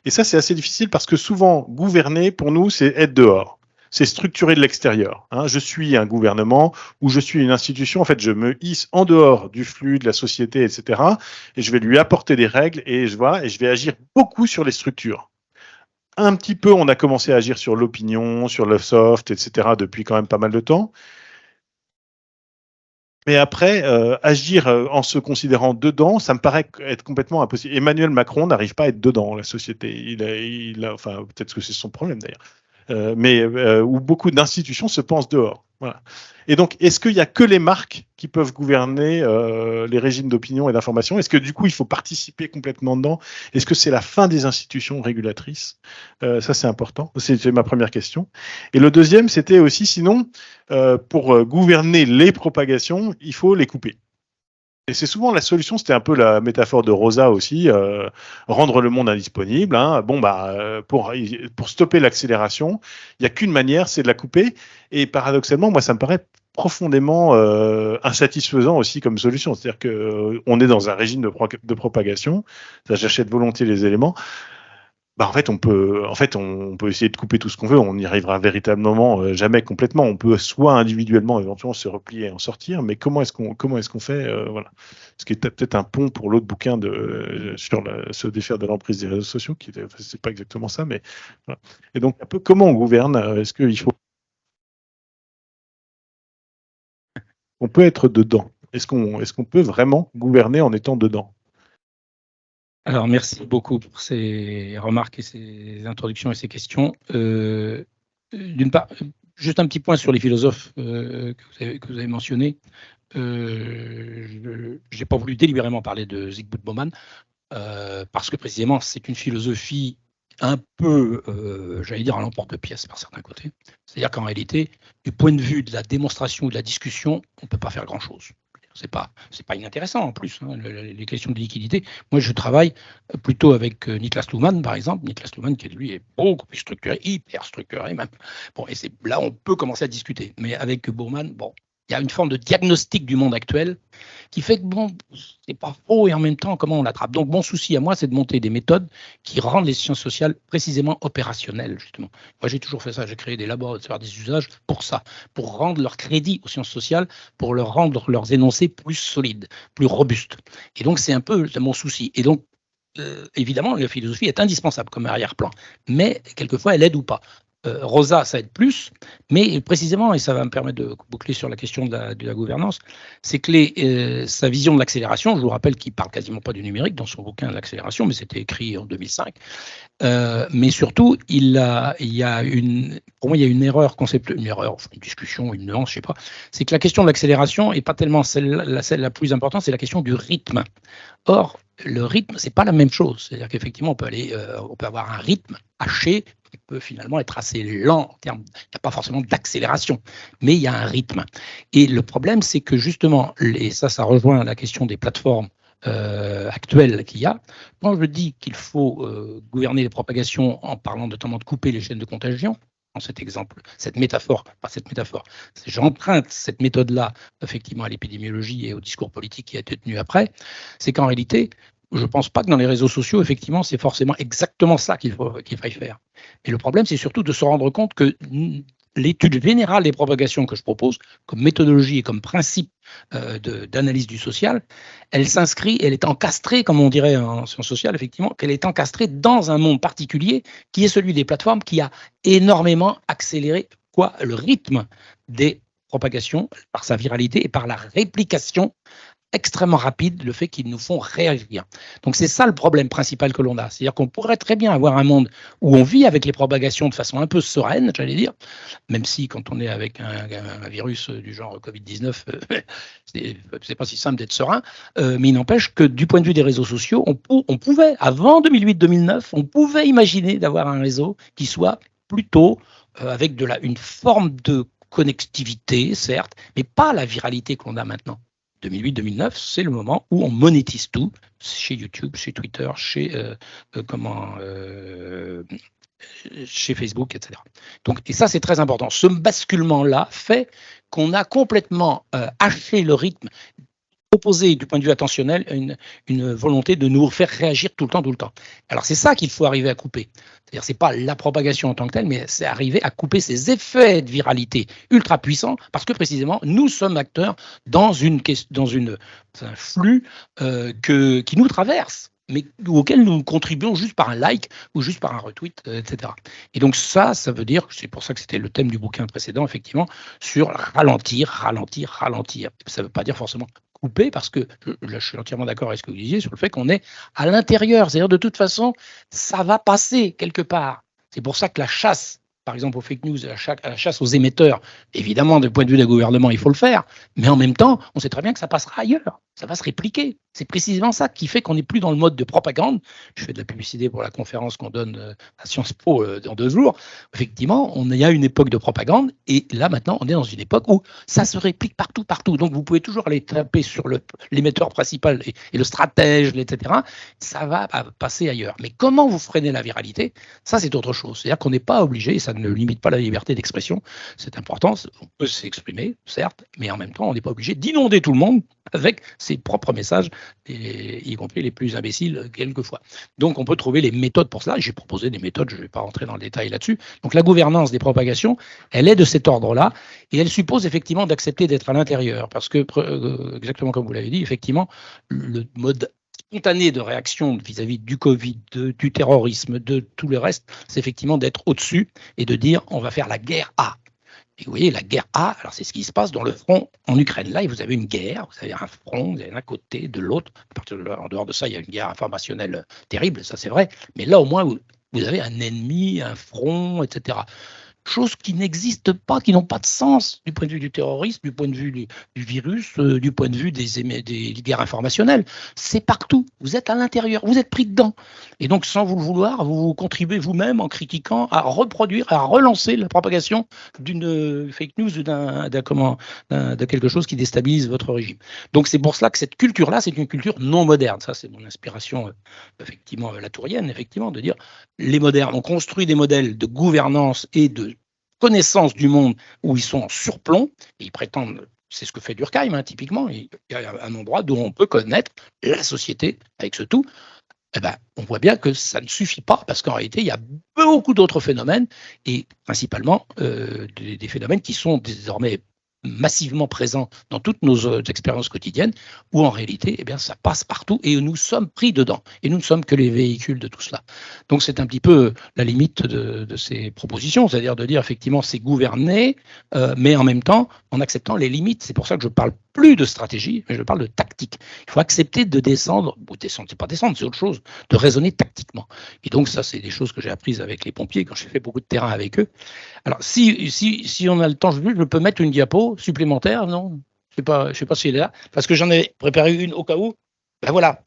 Et ça, c'est assez difficile parce que souvent, gouverner, pour nous, c'est être dehors. C'est structurer de l'extérieur. Je suis un gouvernement ou je suis une institution. En fait, je me hisse en dehors du flux de la société, etc. Et je vais lui apporter des règles et je vais agir beaucoup sur les structures. Un petit peu, on a commencé à agir sur l'opinion, sur le soft, etc. depuis quand même pas mal de temps. Mais après, agir en se considérant dedans, ça me paraît être complètement impossible. Emmanuel Macron n'arrive pas à être dedans, la société. Enfin, peut-être que c'est son problème d'ailleurs. Mais où beaucoup d'institutions se pensent dehors. Voilà. Et donc, est-ce qu'il n'y a que les marques qui peuvent gouverner les régimes d'opinion et d'information? Est-ce que du coup, il faut participer complètement dedans? Est-ce que c'est la fin des institutions régulatrices? Ça, c'est important. C'était ma première question. Et le deuxième, c'était aussi, sinon, pour gouverner les propagations, il faut les couper. Et c'est souvent la solution, c'était un peu la métaphore de Rosa aussi, rendre le monde indisponible. Pour stopper l'accélération, il n'y a qu'une manière, c'est de la couper. Et paradoxalement, moi, ça me paraît profondément insatisfaisant aussi comme solution. C'est-à-dire que on est dans un régime de propagation. Ça, j'achète volontiers les éléments. Bah, on peut essayer de couper tout ce qu'on veut. On n'y arrivera véritablement jamais complètement. On peut soit individuellement, éventuellement, se replier et en sortir. Mais comment est-ce qu'on fait voilà. Ce qui est peut-être un pont pour l'autre bouquin sur se défaire de l'emprise des réseaux sociaux, c'est pas exactement ça, mais voilà. Et donc un peu comment on gouverne. Est-ce qu'il faut on peut être dedans? Est-ce qu'on peut vraiment gouverner en étant dedans? Alors, merci beaucoup pour ces remarques et ces introductions et ces questions. D'une part, juste un petit point sur les philosophes que vous avez mentionnés. Je n'ai pas voulu délibérément parler de Zygmunt Bauman parce que précisément, c'est une philosophie un peu, j'allais dire, à l'emporte-pièce par certains côtés. C'est-à-dire qu'en réalité, du point de vue de la démonstration ou de la discussion, on ne peut pas faire grand-chose. C'est pas inintéressant en plus, hein, les questions de liquidité. Moi, je travaille plutôt avec Niklas Luhmann, par exemple. Niklas Luhmann, qui lui est beaucoup plus structuré, hyper structuré même. Bon, et c'est là on peut commencer à discuter. Mais avec Bauman, bon, il y a une forme de diagnostic du monde actuel qui fait que bon, c'est pas faux et en même temps, comment on l'attrape. Donc, mon souci à moi, c'est de monter des méthodes qui rendent les sciences sociales précisément opérationnelles, justement. Moi, j'ai toujours fait ça. J'ai créé des laboratoires des usages pour ça, pour rendre leur crédit aux sciences sociales, pour leur rendre leurs énoncés plus solides, plus robustes. Et donc, c'est un peu mon souci. Et donc, évidemment, la philosophie est indispensable comme arrière-plan, mais quelquefois, elle aide ou pas. Rosa, ça aide plus, mais précisément, et ça va me permettre de boucler sur la question de la gouvernance, c'est que sa vision de l'accélération, je vous rappelle qu'il ne parle quasiment pas du numérique dans son bouquin de l'accélération, mais c'était écrit en 2005, mais surtout, pour moi, il y a une erreur conceptuelle, une discussion, une nuance, je ne sais pas, c'est que la question de l'accélération n'est pas tellement celle la plus importante, c'est la question du rythme. Or, le rythme, c'est pas la même chose. C'est-à-dire qu'effectivement, on peut avoir un rythme haché qui peut finalement être assez lent en termes. Il n'y a pas forcément d'accélération, mais il y a un rythme. Et le problème, c'est que justement, ça rejoint la question des plateformes actuelles qu'il y a. Quand je dis qu'il faut gouverner les propagations en parlant notamment de couper les chaînes de contagion, dans cet exemple, j'emprunte cette méthode-là effectivement à l'épidémiologie et au discours politique qui a été tenu après, c'est qu'en réalité, je ne pense pas que dans les réseaux sociaux, effectivement, c'est forcément exactement ça qu'il faille faire. Mais le problème, c'est surtout de se rendre compte que l'étude générale des propagations que je propose, comme méthodologie et comme principe d'analyse du social, elle s'inscrit, elle est encastrée, comme on dirait en sciences sociales, effectivement, qu'elle est encastrée dans un monde particulier qui est celui des plateformes qui a énormément accéléré le rythme des propagations par sa viralité et par la réplication extrêmement rapide, le fait qu'ils nous font réagir. Donc c'est ça le problème principal que l'on a. C'est-à-dire qu'on pourrait très bien avoir un monde où on vit avec les propagations de façon un peu sereine, j'allais dire, même si quand on est avec un virus du genre Covid-19, c'est pas si simple d'être serein, mais il n'empêche que du point de vue des réseaux sociaux, on pouvait, avant 2008-2009, on pouvait imaginer d'avoir un réseau qui soit plutôt avec une forme de connectivité, certes, mais pas la viralité qu'on a maintenant. 2008-2009, c'est le moment où on monétise tout, chez YouTube, chez Twitter, chez Facebook, etc. Donc, et ça, c'est très important. Ce basculement-là fait qu'on a complètement haché le rythme, opposé du point de vue attentionnel une volonté de nous faire réagir tout le temps. Alors, c'est ça qu'il faut arriver à couper. C'est-à-dire, c'est pas la propagation en tant que telle, mais c'est arriver à couper ces effets de viralité ultra puissants, parce que précisément, nous sommes acteurs dans un flux qui nous traverse, mais auquel nous contribuons juste par un like ou juste par un retweet, etc. Et donc ça veut dire, c'est pour ça que c'était le thème du bouquin précédent, effectivement, sur ralentir. Ça ne veut pas dire forcément couper, parce que là, je suis entièrement d'accord avec ce que vous disiez sur le fait qu'on est à l'intérieur. C'est-à-dire, de toute façon, ça va passer quelque part. C'est pour ça que la chasse, par exemple, aux fake news, la chasse aux émetteurs, évidemment, du point de vue des gouvernements, il faut le faire, mais en même temps, on sait très bien que ça passera ailleurs. Ça va se répliquer. C'est précisément ça qui fait qu'on n'est plus dans le mode de propagande. Je fais de la publicité pour la conférence qu'on donne à Sciences Po dans 2 jours. Effectivement, il y a une époque de propagande et là maintenant, on est dans une époque où ça se réplique partout, partout. Donc vous pouvez toujours aller taper sur l'émetteur principal et le stratège, etc. Ça va passer ailleurs. Mais comment vous freinez la viralité? Ça, c'est autre chose. C'est-à-dire qu'on n'est pas obligé, et ça ne limite pas la liberté d'expression, c'est important, on peut s'exprimer, certes, mais en même temps, on n'est pas obligé d'inonder tout le monde avec ses propres messages, y compris les plus imbéciles quelquefois. Donc on peut trouver les méthodes pour cela. J'ai proposé des méthodes, je ne vais pas rentrer dans le détail là-dessus. Donc la gouvernance des propagations, elle est de cet ordre-là, et elle suppose effectivement d'accepter d'être à l'intérieur, parce que, exactement comme vous l'avez dit, effectivement, le mode spontané de réaction vis-à-vis du Covid, du terrorisme, de tout le reste, c'est effectivement d'être au-dessus et de dire on va faire la guerre à. Et vous voyez, la guerre A, alors c'est ce qui se passe dans le front en Ukraine. Là, vous avez une guerre, vous avez un front, vous avez d'un côté, de l'autre. À partir de là, en dehors de ça, il y a une guerre informationnelle terrible, ça c'est vrai. Mais là, au moins, vous avez un ennemi, un front, etc. Choses qui n'existent pas, qui n'ont pas de sens du point de vue du terrorisme, du point de vue du virus, du point de vue des guerres informationnelles. C'est partout. Vous êtes à l'intérieur, vous êtes pris dedans. Et donc, sans vous le vouloir, vous contribuez vous-même en critiquant à reproduire, à relancer la propagation d'une fake news ou de quelque chose qui déstabilise votre régime. Donc, c'est pour cela que cette culture-là, c'est une culture non moderne. Ça, c'est mon inspiration, effectivement, latourienne, effectivement, de dire les modernes ont construit des modèles de gouvernance et de connaissance du monde où ils sont en surplomb, et ils prétendent, c'est ce que fait Durkheim, hein, typiquement, il y a un endroit d'où on peut connaître la société avec ce tout. Eh ben, on voit bien que ça ne suffit pas, parce qu'en réalité, il y a beaucoup d'autres phénomènes, et principalement des phénomènes qui sont désormais massivement présents dans toutes nos expériences quotidiennes, où en réalité, eh bien, ça passe partout et nous sommes pris dedans. Et nous ne sommes que les véhicules de tout cela. Donc c'est un petit peu la limite de ces propositions, c'est-à-dire de dire effectivement c'est gouverner, mais en même temps en acceptant les limites. C'est pour ça que je parle plus de stratégie, mais je parle de tactique. Il faut accepter de descendre, ou descendre, c'est pas descendre, c'est autre chose, de raisonner tactiquement. Et donc ça, c'est des choses que j'ai apprises avec les pompiers quand j'ai fait beaucoup de terrain avec eux. Alors si on a le temps, je peux mettre une diapo supplémentaire, non? Je sais pas si elle est là, parce que j'en ai préparé une au cas où. Ben voilà.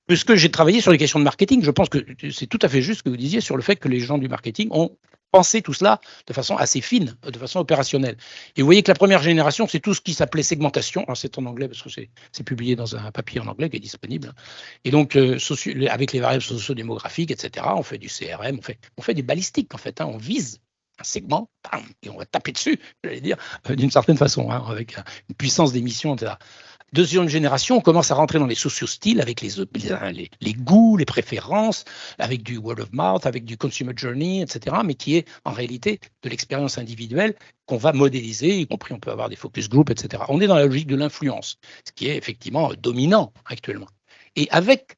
Puisque j'ai travaillé sur les questions de marketing, je pense que c'est tout à fait juste ce que vous disiez sur le fait que les gens du marketing ont pensé tout cela de façon assez fine, de façon opérationnelle. Et vous voyez que la première génération, c'est tout ce qui s'appelait segmentation. Alors c'est en anglais parce que c'est publié dans un papier en anglais qui est disponible. Et donc, avec les variables sociodémographiques, etc., on fait du CRM, on fait du balistique en fait. Hein, on vise un segment, bam, et on va taper dessus, j'allais dire, d'une certaine façon, hein, avec une puissance d'émission, etc. Deuxième génération, on commence à rentrer dans les socio-styles avec les goûts, les préférences, avec du word of mouth, avec du consumer journey, etc., mais qui est en réalité de l'expérience individuelle qu'on va modéliser, y compris on peut avoir des focus groups, etc. On est dans la logique de l'influence, ce qui est effectivement dominant actuellement. Et avec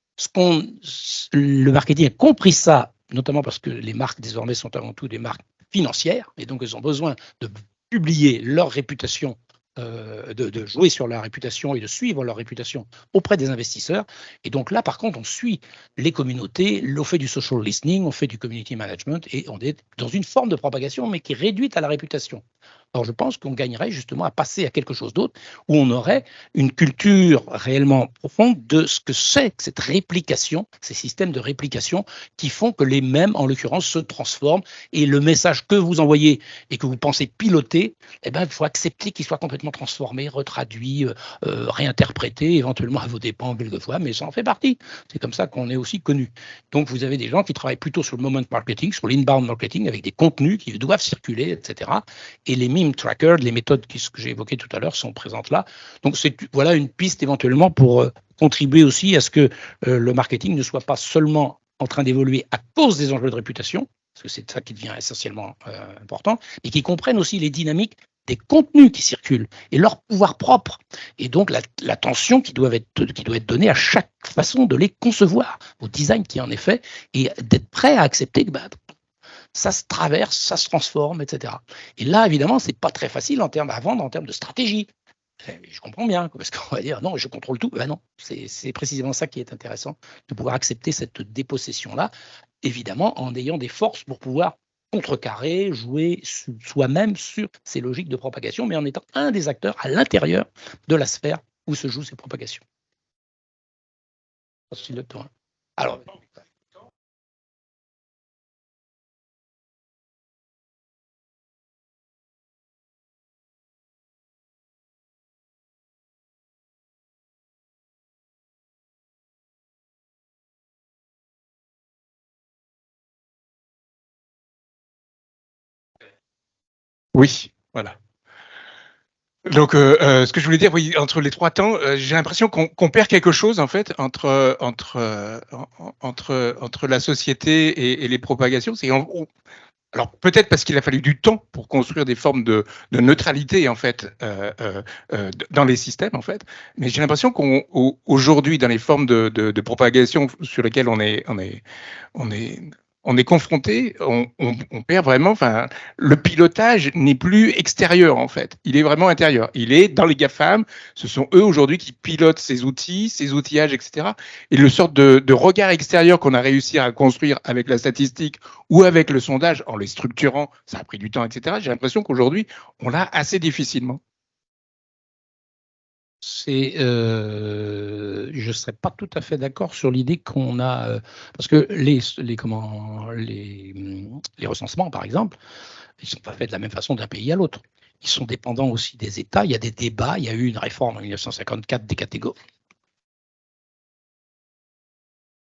le marketing a compris ça, notamment parce que les marques désormais sont avant tout des marques financières, et donc elles ont besoin de publier leur réputation, de jouer sur leur réputation et de suivre leur réputation auprès des investisseurs. Et donc là, par contre, on suit les communautés, on fait du social listening, on fait du community management, et on est dans une forme de propagation, mais qui est réduite à la réputation. Alors je pense qu'on gagnerait justement à passer à quelque chose d'autre, où on aurait une culture réellement profonde de ce que c'est que cette réplication, ces systèmes de réplication qui font que les mêmes, en l'occurrence, se transforment, et le message que vous envoyez et que vous pensez piloter, eh ben, il faut accepter qu'il soit complètement transformé, retraduit, réinterprété, éventuellement à vos dépens quelquefois, mais ça en fait partie. C'est comme ça qu'on est aussi connu. Donc vous avez des gens qui travaillent plutôt sur le moment marketing, sur l'inbound marketing, avec des contenus qui doivent circuler, etc. Et les meme trackers, les méthodes que j'ai évoquées tout à l'heure sont présentes là. Donc voilà une piste éventuellement pour contribuer aussi à ce que le marketing ne soit pas seulement en train d'évoluer à cause des enjeux de réputation, parce que c'est ça qui devient essentiellement important, mais qui comprennent aussi les dynamiques des contenus qui circulent et leur pouvoir propre. Et donc l'attention qui doit être donnée à chaque façon de les concevoir, au design qui en est fait, et d'être prêt à accepter que ça se traverse, ça se transforme, etc. Et là, évidemment, c'est pas très facile à vendre en termes de stratégie. Je comprends bien, parce qu'on va dire non, je contrôle tout. Ben non, c'est précisément ça qui est intéressant, de pouvoir accepter cette dépossession-là, évidemment en ayant des forces pour pouvoir contrecarrer, jouer soi-même sur ces logiques de propagation, mais en étant un des acteurs à l'intérieur de la sphère où se jouent ces propagations. Aussi le temps. Alors, Oui, voilà. Donc, ce que je voulais dire, oui, entre les trois temps, j'ai l'impression qu'on perd quelque chose en fait entre la société et les propagations. Alors peut-être parce qu'il a fallu du temps pour construire des formes de neutralité en fait dans les systèmes en fait. Mais j'ai l'impression qu'aujourd'hui dans les formes de propagation sur lesquelles on est on est confronté, on perd vraiment. Enfin, le pilotage n'est plus extérieur en fait. Il est vraiment intérieur. Il est dans les GAFAM. Ce sont eux aujourd'hui qui pilotent ces outils, ces outillages, etc. Et le sort de regard extérieur qu'on a réussi à construire avec la statistique ou avec le sondage, en les structurant, ça a pris du temps, etc. J'ai l'impression qu'aujourd'hui, on l'a assez difficilement. je ne serais pas tout à fait d'accord sur l'idée qu'on a, parce que les recensements, par exemple, ils ne sont pas faits de la même façon d'un pays à l'autre. Ils sont dépendants aussi des États. Il y a des débats. Il y a eu une réforme en 1954 des catégories.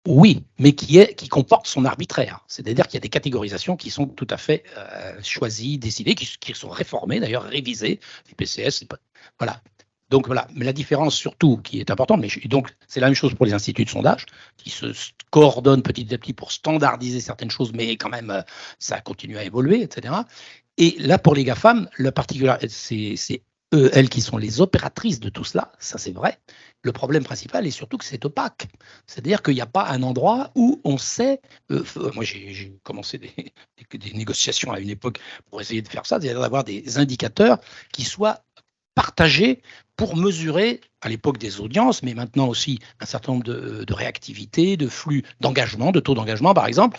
Oui, mais qui comporte son arbitraire. C'est-à-dire qu'il y a des catégorisations qui sont tout à fait choisies, décidées, qui sont réformées, d'ailleurs révisées. Les PCS, voilà. Donc voilà, mais la différence surtout qui est importante, mais donc c'est la même chose pour les instituts de sondage qui se coordonnent petit à petit pour standardiser certaines choses, mais quand même ça continue à évoluer, etc. Et là pour les GAFAM, le particulier, c'est elles qui sont les opératrices de tout cela, ça c'est vrai. Le problème principal est surtout que c'est opaque, c'est-à-dire qu'il n'y a pas un endroit où on sait. Moi j'ai commencé des négociations à une époque pour essayer de faire ça, c'est-à-dire d'avoir des indicateurs qui soient partagés pour mesurer, à l'époque des audiences, mais maintenant aussi un certain nombre de réactivités, de flux d'engagement, de taux d'engagement par exemple,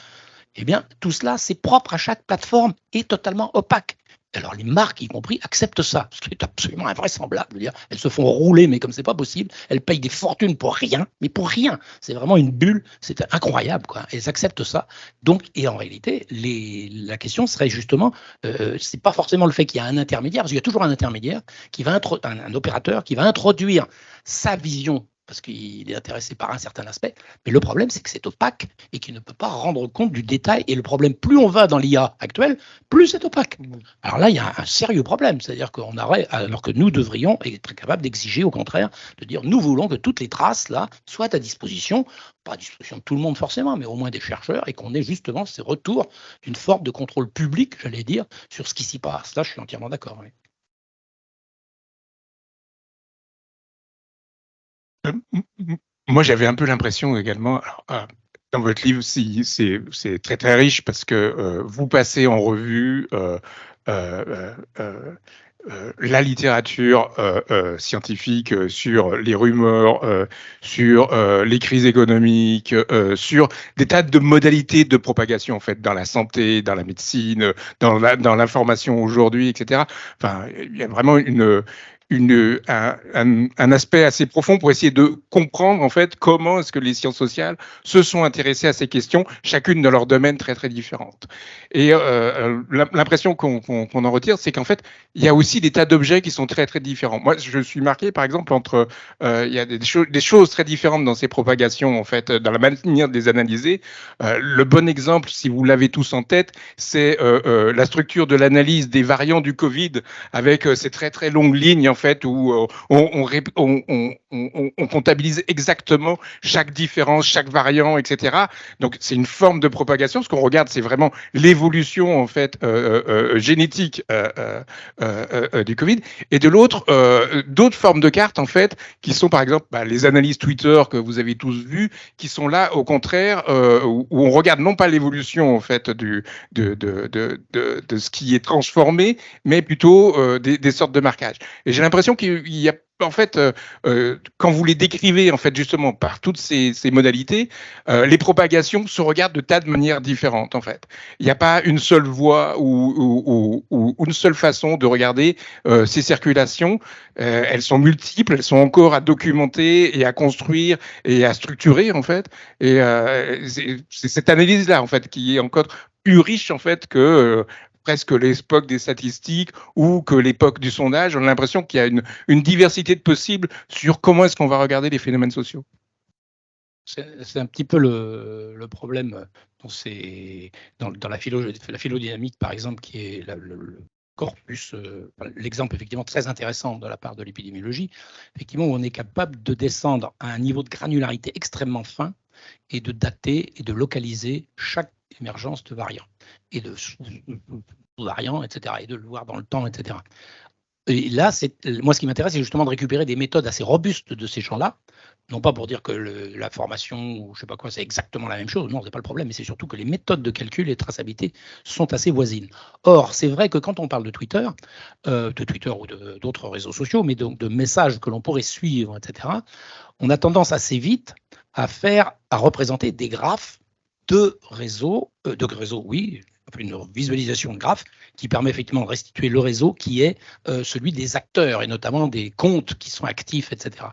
eh bien tout cela c'est propre à chaque plateforme et totalement opaque. Alors les marques, y compris, acceptent ça, ce qui est absolument invraisemblable. Je veux dire, elles se font rouler, mais comme c'est pas possible, elles payent des fortunes pour rien, mais pour rien. C'est vraiment une bulle, c'est incroyable, quoi. Elles acceptent ça. Donc, et en réalité, la question serait justement, c'est pas forcément le fait qu'il y a un intermédiaire, parce qu'il y a toujours un intermédiaire qui va un opérateur qui va introduire sa vision parce qu'il est intéressé par un certain aspect. Mais le problème, c'est que c'est opaque et qu'il ne peut pas rendre compte du détail. Et le problème, plus on va dans l'IA actuelle, plus c'est opaque. Alors là, il y a un sérieux problème. C'est-à-dire qu'on aurait, alors que nous devrions être capables d'exiger, au contraire, de dire nous voulons que toutes les traces là soient à disposition, pas à disposition de tout le monde forcément, mais au moins des chercheurs, et qu'on ait justement ces retours d'une forme de contrôle public, j'allais dire, sur ce qui s'y passe. Là, je suis entièrement d'accord. Oui. Moi, j'avais un peu l'impression également, alors, dans votre livre, c'est très très riche parce que vous passez en revue la littérature scientifique sur les rumeurs, sur les crises économiques, sur des tas de modalités de propagation en fait dans la santé, dans la médecine, dans l'information aujourd'hui, etc. Enfin, il y a vraiment un aspect assez profond pour essayer de comprendre en fait comment est-ce que les sciences sociales se sont intéressées à ces questions, chacune dans leur domaine très très différentes. Et l'impression qu'on en retire, c'est qu'en fait, il y a aussi des tas d'objets qui sont très très différents. Moi, je suis marqué par exemple entre, il y a des choses très différentes dans ces propagations en fait, dans la manière de les analyser. Le bon exemple, si vous l'avez tous en tête, c'est la structure de l'analyse des variants du Covid avec ces très très longues lignes en fait où on comptabilise exactement chaque différence, chaque variant, etc. Donc c'est une forme de propagation. Ce qu'on regarde, c'est vraiment l'évolution en fait génétique du Covid. Et de l'autre, d'autres formes de cartes en fait qui sont par exemple les analyses Twitter que vous avez tous vues, qui sont là au contraire où on regarde non pas l'évolution en fait de ce qui est transformé, mais plutôt des sortes de marquages. Et j'ai l'impression qu'il y a en fait, quand vous les décrivez en fait justement par toutes ces modalités, les propagations se regardent de tas de manières différentes en fait. Il n'y a pas une seule voie où une seule façon de regarder ces circulations. Elles sont multiples, elles sont encore à documenter et à construire et à structurer en fait. Et c'est cette analyse-là en fait qui est encore plus riche en fait que presque l'époque des statistiques ou que l'époque du sondage. On a l'impression qu'il y a une diversité de possibles sur comment est-ce qu'on va regarder les phénomènes sociaux. C'est un petit peu le problème dans la phylodynamique, par exemple, qui est le corpus, l'exemple effectivement très intéressant de la part de l'épidémiologie, effectivement, où on est capable de descendre à un niveau de granularité extrêmement fin et de dater et de localiser chaque émergence de variants et de sous-variants, etc., et de le voir dans le temps, etc. Et là, moi, ce qui m'intéresse, c'est justement de récupérer des méthodes assez robustes de ces gens-là, non pas pour dire que la formation ou je sais pas quoi, c'est exactement la même chose, non, c'est pas le problème, mais c'est surtout que les méthodes de calcul et de traçabilité sont assez voisines. Or, c'est vrai que quand on parle de Twitter ou d'autres réseaux sociaux, mais donc de messages que l'on pourrait suivre, etc., on a tendance assez vite à représenter des graphes de réseaux, oui, une visualisation de graphes qui permet effectivement de restituer le réseau qui est celui des acteurs et notamment des comptes qui sont actifs, etc.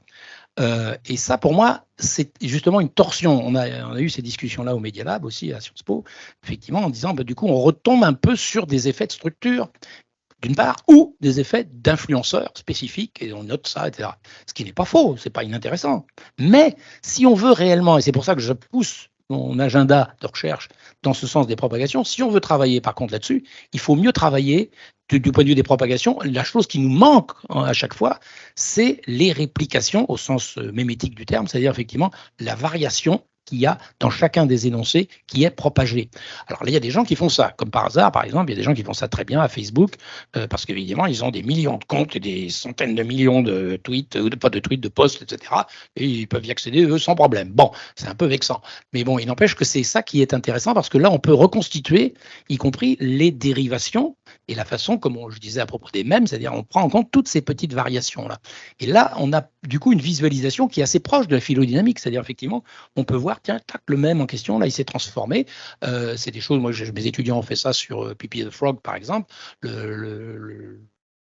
Et ça, pour moi, c'est justement une torsion. On a eu ces discussions-là au Media Lab aussi à Sciences Po, effectivement, en disant, du coup, on retombe un peu sur des effets de structure, d'une part, ou des effets d'influenceurs spécifiques, et on note ça, etc. Ce qui n'est pas faux, c'est pas inintéressant. Mais si on veut réellement, et c'est pour ça que je pousse mon agenda de recherche dans ce sens des propagations, si on veut travailler par contre là-dessus, il faut mieux travailler du point de vue des propagations. La chose qui nous manque à chaque fois, c'est les réplications au sens mémétique du terme, c'est-à-dire effectivement la variation qu'il y a dans chacun des énoncés qui est propagé. Alors là, il y a des gens qui font ça, comme par hasard, par exemple, il y a des gens qui font ça très bien à Facebook, parce qu'évidemment, ils ont des millions de comptes et des centaines de millions de tweets, de posts, etc. Et ils peuvent y accéder, eux, sans problème. Bon, c'est un peu vexant. Mais bon, il n'empêche que c'est ça qui est intéressant, parce que là, on peut reconstituer, y compris les dérivations et la façon, comme je disais à propos des mèmes, c'est-à-dire on prend en compte toutes ces petites variations-là. Et là, on a du coup une visualisation qui est assez proche de la phylodynamique, c'est-à-dire effectivement, on peut voir, tiens, tac, le mème en question, là, il s'est transformé. C'est des choses, moi, mes étudiants ont fait ça sur Pippi the Frog, par exemple, le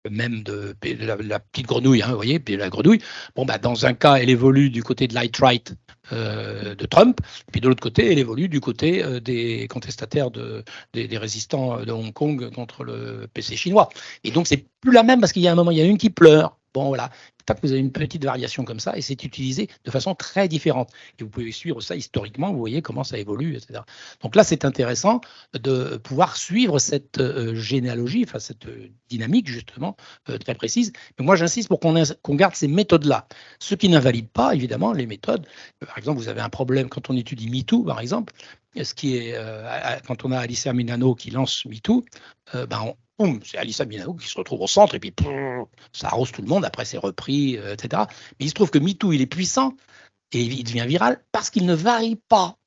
mème de la petite grenouille, hein, vous voyez, puis la grenouille. Bon, dans un cas, elle évolue du côté de l'alt-right de Trump, puis de l'autre côté, elle évolue du côté des contestataires des résistants de Hong Kong contre le PC chinois. Et donc, c'est plus la même parce qu'il y a un moment, il y a une qui pleure. Bon, voilà. Vous avez une petite variation comme ça et c'est utilisé de façon très différente. Et vous pouvez suivre ça historiquement, vous voyez comment ça évolue, etc. Donc là, c'est intéressant de pouvoir suivre cette généalogie, enfin cette dynamique justement très précise. Mais moi, j'insiste pour qu'on garde ces méthodes-là. Ce qui n'invalide pas, évidemment, les méthodes. Par exemple, vous avez un problème quand on étudie MeToo, par exemple. Ce qui est, quand on a Alyssa Milano qui lance MeToo, c'est Alyssa Milano qui se retrouve au centre et puis ça arrose tout le monde, après c'est repris, etc. Mais il se trouve que MeToo, il est puissant et il devient viral parce qu'il ne varie pas.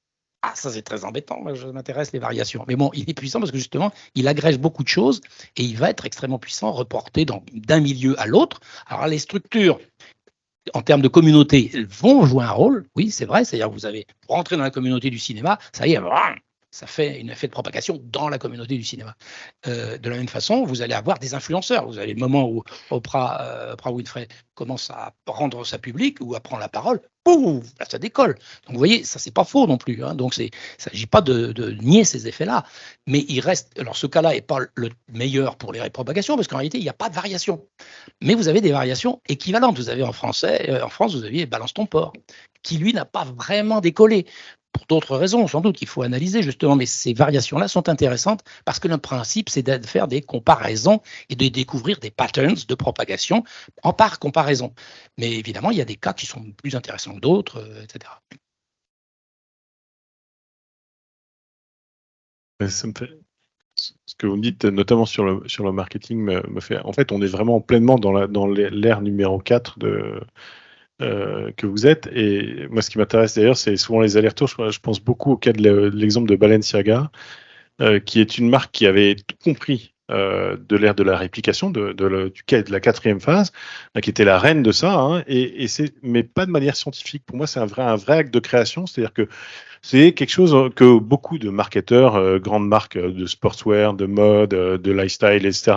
Ah, ça c'est très embêtant, moi je m'intéresse les variations. Mais bon, il est puissant parce que justement, il agrège beaucoup de choses et il va être extrêmement puissant, reporté d'un milieu à l'autre. Alors les structures, en termes de communauté, elles vont jouer un rôle, oui, c'est vrai, c'est-à-dire que vous avez, pour rentrer dans la communauté du cinéma, ça y est, ça fait un effet de propagation dans la communauté du cinéma. De la même façon, vous allez avoir des influenceurs. Vous avez le moment où Oprah Winfrey commence à rendre sa publique ou à prendre la parole, pouf, là, ça décolle. Donc vous voyez, ça c'est pas faux non plus. Hein. Donc il ne s'agit pas de nier ces effets-là. Mais il reste, alors ce cas-là n'est pas le meilleur pour les répropagations parce qu'en réalité, il n'y a pas de variation. Mais vous avez des variations équivalentes. Vous avez en France, vous aviez Balance ton porc, qui lui n'a pas vraiment décollé. Pour d'autres raisons, sans doute, qu'il faut analyser justement, mais ces variations-là sont intéressantes parce que le principe, c'est de faire des comparaisons et de découvrir des patterns de propagation par comparaison. Mais évidemment, il y a des cas qui sont plus intéressants que d'autres, etc. Ça me fait... Ce que vous me dites, notamment sur le marketing, me fait... En fait, on est vraiment pleinement dans l'ère numéro 4 que vous êtes. Et moi, ce qui m'intéresse d'ailleurs, c'est souvent les allers-retours. Je pense beaucoup au cas de l'exemple de Balenciaga, qui est une marque qui avait tout compris de l'ère de la réplication, de la 4e phase, qui était la reine de ça, hein, mais pas de manière scientifique. Pour moi, c'est un vrai acte de création, c'est-à-dire que c'est quelque chose que beaucoup de marketeurs, grandes marques de sportswear, de mode, de lifestyle, etc.,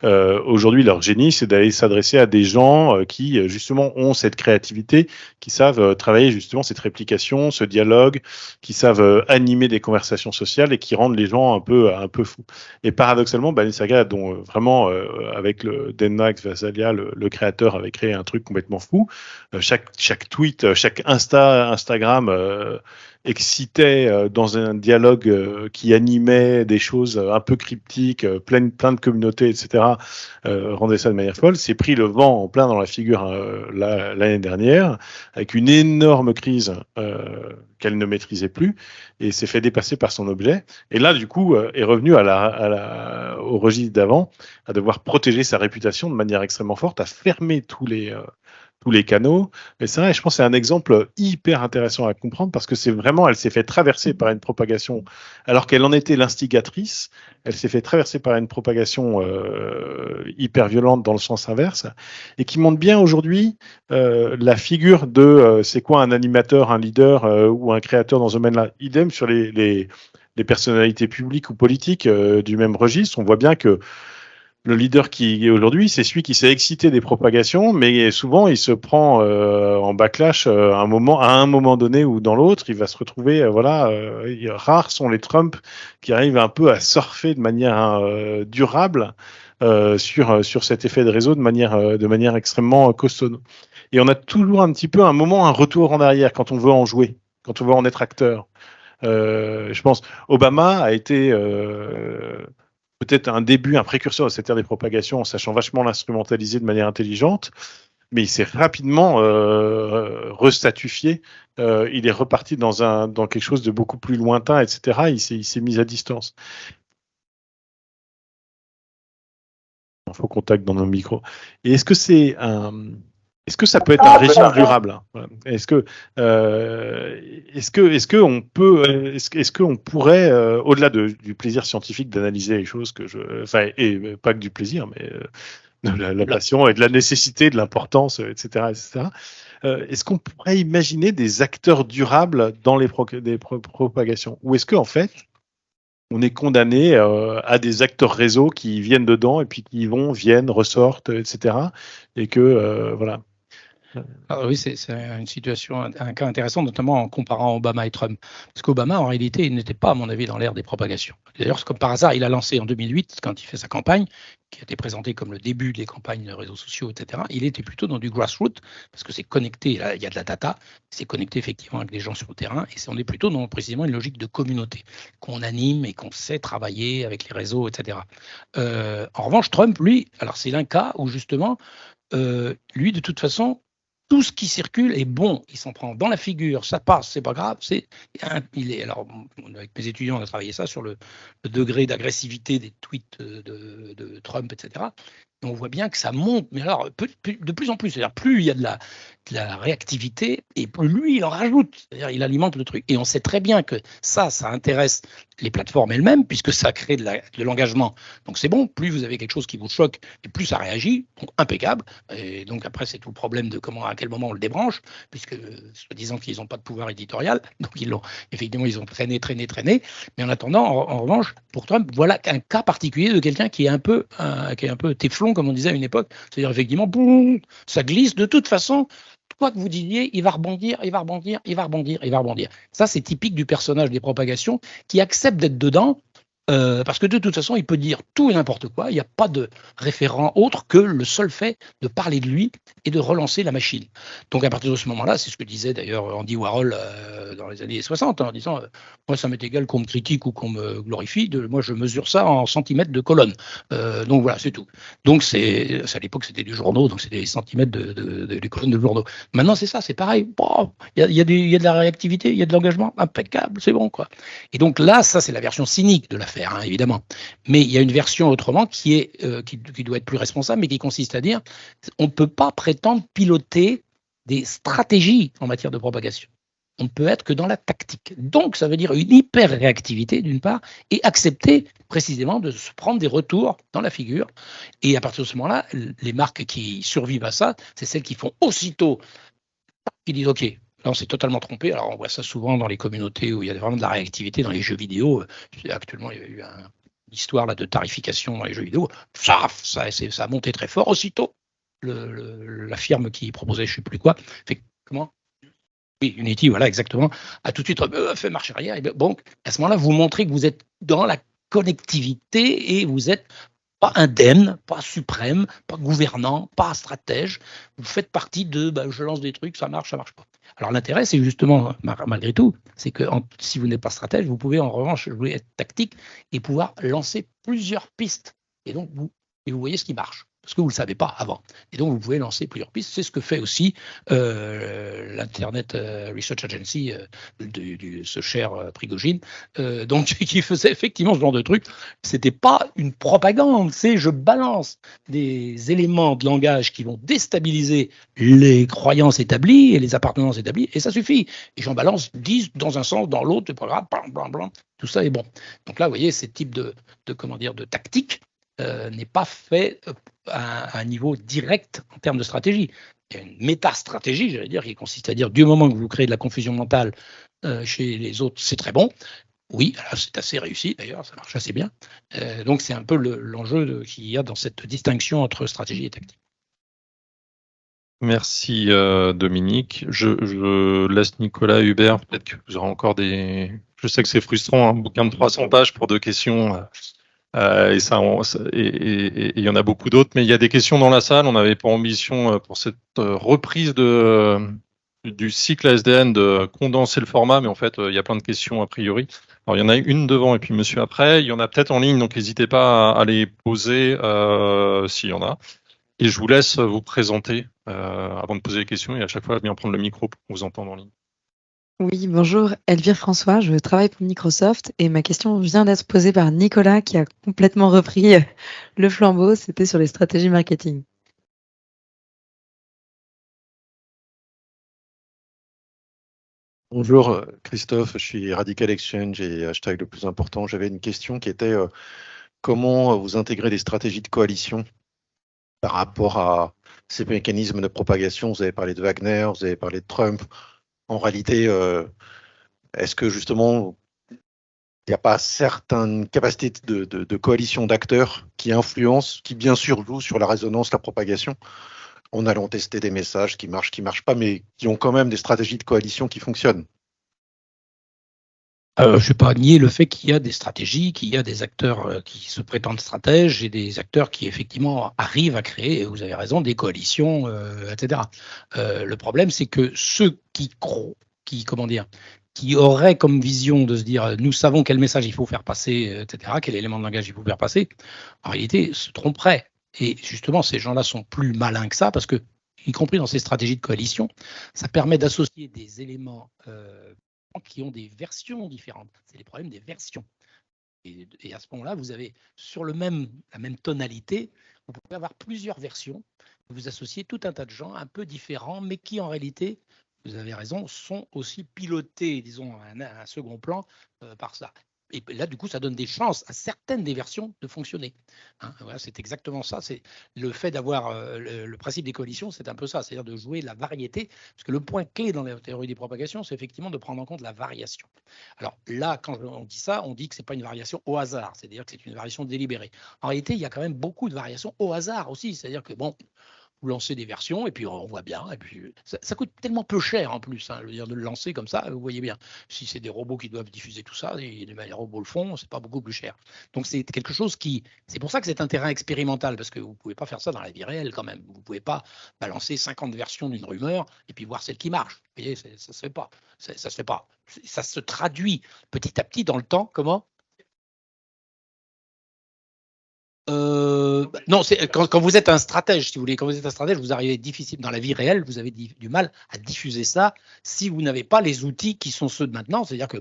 aujourd'hui, leur génie, c'est d'aller s'adresser à des gens qui, justement, ont cette créativité, qui savent travailler, justement, cette réplication, ce dialogue, qui savent animer des conversations sociales et qui rendent les gens un peu fous. Et paradoxalement, Balenciaga, dont vraiment, avec le Denmark Vasalia, le créateur, avait créé un truc complètement fou. Chaque tweet, chaque Instagram excitait dans un dialogue qui animait des choses un peu cryptiques, plein de communautés, etc., rendait ça de manière folle. S'est pris le vent en plein dans la figure l'année dernière, avec une énorme crise qu'elle ne maîtrisait plus, et s'est fait dépasser par son objet. Et là, du coup, est revenu au registre d'avant, à devoir protéger sa réputation de manière extrêmement forte, à fermer tous les canaux. Et ça, je pense que c'est un exemple hyper intéressant à comprendre parce que c'est vraiment, elle s'est fait traverser par une propagation, alors qu'elle en était l'instigatrice, elle s'est fait traverser par une propagation hyper violente dans le sens inverse, et qui montre bien aujourd'hui la figure de c'est quoi un animateur, un leader ou un créateur dans ce domaine-là. Idem sur les personnalités publiques ou politiques du même registre. On voit bien que le leader qui est aujourd'hui, c'est celui qui s'est excité des propagations, mais souvent il se prend en backlash à un moment donné ou dans l'autre, il va se retrouver, rares sont les Trump qui arrivent un peu à surfer de manière durable sur cet effet de réseau de manière extrêmement costaud. Et on a toujours un petit peu un retour en arrière quand on veut en jouer, quand on veut en être acteur. Je pense Obama a été peut-être un précurseur de cette ère des propagations en sachant vachement l'instrumentaliser de manière intelligente, mais il s'est rapidement restatifié. Il est reparti dans quelque chose de beaucoup plus lointain, etc. Il s'est mis à distance. Il faut qu'on tacle dans nos micros. Et est-ce que ça peut être un régime durable? Est-ce qu'on pourrait, au-delà du plaisir scientifique d'analyser les choses et pas que du plaisir, mais de la passion et de la nécessité, de l'importance, etc., est-ce qu'on pourrait imaginer des acteurs durables dans les propagations? Ou est-ce qu'en fait, on est condamné à des acteurs réseau qui viennent dedans et puis qui viennent, ressortent, etc. Et que, voilà. Alors oui, c'est une situation, un cas intéressant, notamment en comparant Obama et Trump. Parce qu'Obama, en réalité, il n'était pas, à mon avis, dans l'ère des propagations. D'ailleurs, comme par hasard, il a lancé en 2008, quand il fait sa campagne, qui a été présentée comme le début des campagnes de réseaux sociaux, etc., il était plutôt dans du grassroots, parce que c'est connecté, là, il y a de la data, c'est connecté effectivement avec des gens sur le terrain, et on est plutôt dans précisément une logique de communauté, qu'on anime et qu'on sait travailler avec les réseaux, etc. En revanche, Trump, lui, alors c'est un cas où justement, lui, de toute façon, tout ce qui circule est bon, il s'en prend dans la figure, ça passe, c'est pas grave. Alors, avec mes étudiants, on a travaillé ça sur le degré d'agressivité des tweets de Trump, etc. Et on voit bien que ça monte, mais alors de plus en plus. C'est-à-dire, plus il y a de la réactivité, et plus lui, il en rajoute. C'est-à-dire, il alimente le truc. Et on sait très bien que ça intéresse les plateformes elles-mêmes, puisque ça crée de l'engagement. Donc c'est bon, plus vous avez quelque chose qui vous choque, et plus ça réagit, donc impeccable. Et donc après, c'est tout le problème de à quel moment on le débranche, puisque soi-disant qu'ils n'ont pas de pouvoir éditorial, donc ils ont traîné. Mais en attendant, en revanche, pour Trump, voilà un cas particulier de quelqu'un qui est un peu téflon, comme on disait à une époque. C'est-à-dire effectivement, boum, ça glisse de toute façon. Quoi que vous disiez, il va rebondir. Ça, c'est typique du personnage des propagations qui accepte d'être dedans parce que de toute façon, il peut dire tout et n'importe quoi. Il n'y a pas de référent autre que le seul fait de parler de lui et de relancer la machine. Donc à partir de ce moment-là, c'est ce que disait d'ailleurs Andy Warhol dans les années 60, en disant moi, ça m'est égal qu'on me critique ou qu'on me glorifie. Moi, je mesure ça en centimètres de colonne. Donc voilà, c'est tout. Donc à l'époque, c'était des journaux, donc c'était des centimètres des colonnes de journaux. Maintenant, c'est ça, c'est pareil. Il y a de la réactivité, il y a de l'engagement, impeccable, c'est bon, quoi. Et donc là, ça, c'est la version cynique de l'affaire, hein, évidemment. Mais il y a une version autrement qui doit être plus responsable, mais qui consiste à dire on ne peut pas prétendre piloter des stratégies en matière de propagation. on ne peut être que dans la tactique. Donc, ça veut dire une hyper-réactivité, d'une part, et accepter précisément de se prendre des retours dans la figure. Et à partir de ce moment-là, les marques qui survivent à ça, c'est celles qui font aussitôt, qui disent OK, là on s'est totalement trompé. Alors on voit ça souvent dans les communautés où il y a vraiment de la réactivité, dans les jeux vidéo. Actuellement, il y a eu une histoire là, de tarification dans les jeux vidéo. Ça a monté très fort. Aussitôt, la firme qui proposait je ne sais plus quoi, fait comment oui, Unity, voilà, exactement, a tout de suite fait marche arrière. Et bon, à ce moment-là, vous montrez que vous êtes dans la connectivité et vous êtes pas indemne, pas suprême, pas gouvernant, pas stratège. Vous faites partie de je lance des trucs, ça marche pas. Alors l'intérêt, c'est justement, malgré tout, c'est que si vous n'êtes pas stratège, vous pouvez en revanche jouer être tactique et pouvoir lancer plusieurs pistes. Et donc, vous voyez ce qui marche. Parce que vous ne le savez pas avant. Et donc, vous pouvez lancer plusieurs pistes. C'est ce que fait aussi l'Internet Research Agency ce cher Prigogine, donc qui faisait effectivement ce genre de truc. C'était pas une propagande, c'est je balance des éléments de langage qui vont déstabiliser les croyances établies et les appartenances établies, et ça suffit. Et j'en balance 10 dans un sens, dans l'autre, tout ça est bon. Donc là, vous voyez, ces types de tactique n'est pas fait à un niveau direct en termes de stratégie. Il y a une méta-stratégie, j'allais dire, qui consiste à dire du moment que vous créez de la confusion mentale chez les autres, c'est très bon. Oui, c'est assez réussi d'ailleurs, ça marche assez bien. Donc c'est un peu l'enjeu qu'il y a dans cette distinction entre stratégie et tactique. Merci Dominique. Je laisse Nicolas Hubert, peut-être que vous aurez encore des... Je sais que c'est frustrant, un bouquin de 300 pages pour 2 questions. Et il y en a beaucoup d'autres, mais il y a des questions dans la salle. On n'avait pas ambition pour cette reprise du cycle SDN de condenser le format, mais en fait, il y a plein de questions a priori. Alors, il y en a une devant et puis monsieur après. Il y en a peut-être en ligne, donc n'hésitez pas à les poser s'il y en a. Et je vous laisse vous présenter avant de poser les questions et à chaque fois bien prendre le micro pour vous entendre en ligne. Oui, bonjour, Elvire François, je travaille pour Microsoft et ma question vient d'être posée par Nicolas qui a complètement repris le flambeau, c'était sur les stratégies marketing. Bonjour Christophe, je suis Radical Exchange et hashtag le plus important. J'avais une question qui était comment vous intégrez des stratégies de coalition par rapport à ces mécanismes de propagation. Vous avez parlé de Wagner, vous avez parlé de Trump. En réalité, est-ce que justement, il n'y a pas certaines capacités de coalition d'acteurs qui influencent, qui bien sûr jouent sur la résonance, la propagation, en allant tester des messages qui marchent pas, mais qui ont quand même des stratégies de coalition qui fonctionnent? Je ne vais pas nier le fait qu'il y a des stratégies, qu'il y a des acteurs qui se prétendent stratèges et des acteurs qui effectivement arrivent à créer, et vous avez raison, des coalitions, etc. Le problème, c'est que ceux qui auraient comme vision de se dire nous savons quel message il faut faire passer, etc., quel élément de langage il faut faire passer, en réalité se tromperaient. Et justement, ces gens-là sont plus malins que ça parce que, y compris dans ces stratégies de coalition, ça permet d'associer des éléments qui ont des versions différentes. C'est les problèmes des versions. Et à ce moment-là, vous avez sur la même tonalité, vous pouvez avoir plusieurs versions. Vous associez tout un tas de gens un peu différents, mais qui en réalité, vous avez raison, sont aussi pilotés, disons, à un second plan par ça. Et là, du coup, ça donne des chances à certaines des versions de fonctionner. Hein, voilà, c'est exactement ça. C'est le fait d'avoir le principe des coalitions, c'est un peu ça, c'est-à-dire de jouer la variété. Parce que le point clé dans la théorie des propagations, c'est effectivement de prendre en compte la variation. Alors là, quand on dit ça, on dit que c'est pas une variation au hasard, c'est-à-dire que c'est une variation délibérée. En réalité, il y a quand même beaucoup de variations au hasard aussi, c'est-à-dire que bon. Vous lancez des versions et puis on voit bien. Et puis ça coûte tellement peu cher en plus, hein, je veux dire, de le lancer comme ça. Vous voyez bien. Si c'est des robots qui doivent diffuser tout ça, et les robots le font, c'est pas beaucoup plus cher. Donc c'est quelque chose c'est pour ça que c'est un terrain expérimental parce que vous pouvez pas faire ça dans la vie réelle quand même. Vous pouvez pas balancer 50 versions d'une rumeur et puis voir celle qui marche. Vous voyez, ça se fait pas. Ça se fait pas. Ça se traduit petit à petit dans le temps. Comment? Non, c'est quand vous êtes un stratège, si vous voulez, quand vous êtes un stratège, vous arrivez difficile dans la vie réelle, vous avez du mal à diffuser ça si vous n'avez pas les outils qui sont ceux de maintenant, c'est-à-dire que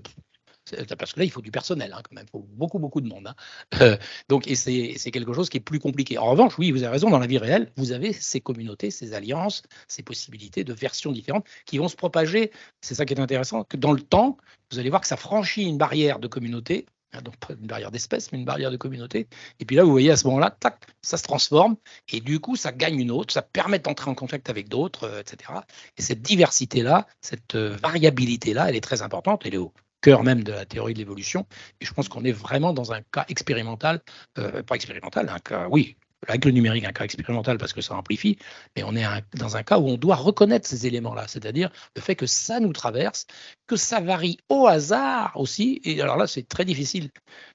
Parce que là, il faut du personnel, hein, quand même. Il faut beaucoup de monde. Hein. Donc, et c'est quelque chose qui est plus compliqué. En revanche, oui, vous avez raison, dans la vie réelle, vous avez ces communautés, ces alliances, ces possibilités de versions différentes qui vont se propager. C'est ça qui est intéressant, que dans le temps, vous allez voir que ça franchit une barrière de communauté, hein, donc pas une barrière d'espèce, mais une barrière de communauté. Et puis là, vous voyez, à ce moment-là, tac, ça se transforme. Et du coup, ça gagne une autre, ça permet d'entrer en contact avec d'autres, etc. Et cette diversité-là, cette variabilité-là, elle est très importante. Elle est au cœur même de la théorie de l'évolution. Et je pense qu'on est vraiment dans un cas expérimental, pas expérimental, un cas, oui, avec le numérique, un cas expérimental parce que ça amplifie, mais on est dans un cas où on doit reconnaître ces éléments-là, c'est-à-dire le fait que ça nous traverse, que ça varie au hasard aussi. Et alors là, c'est très difficile,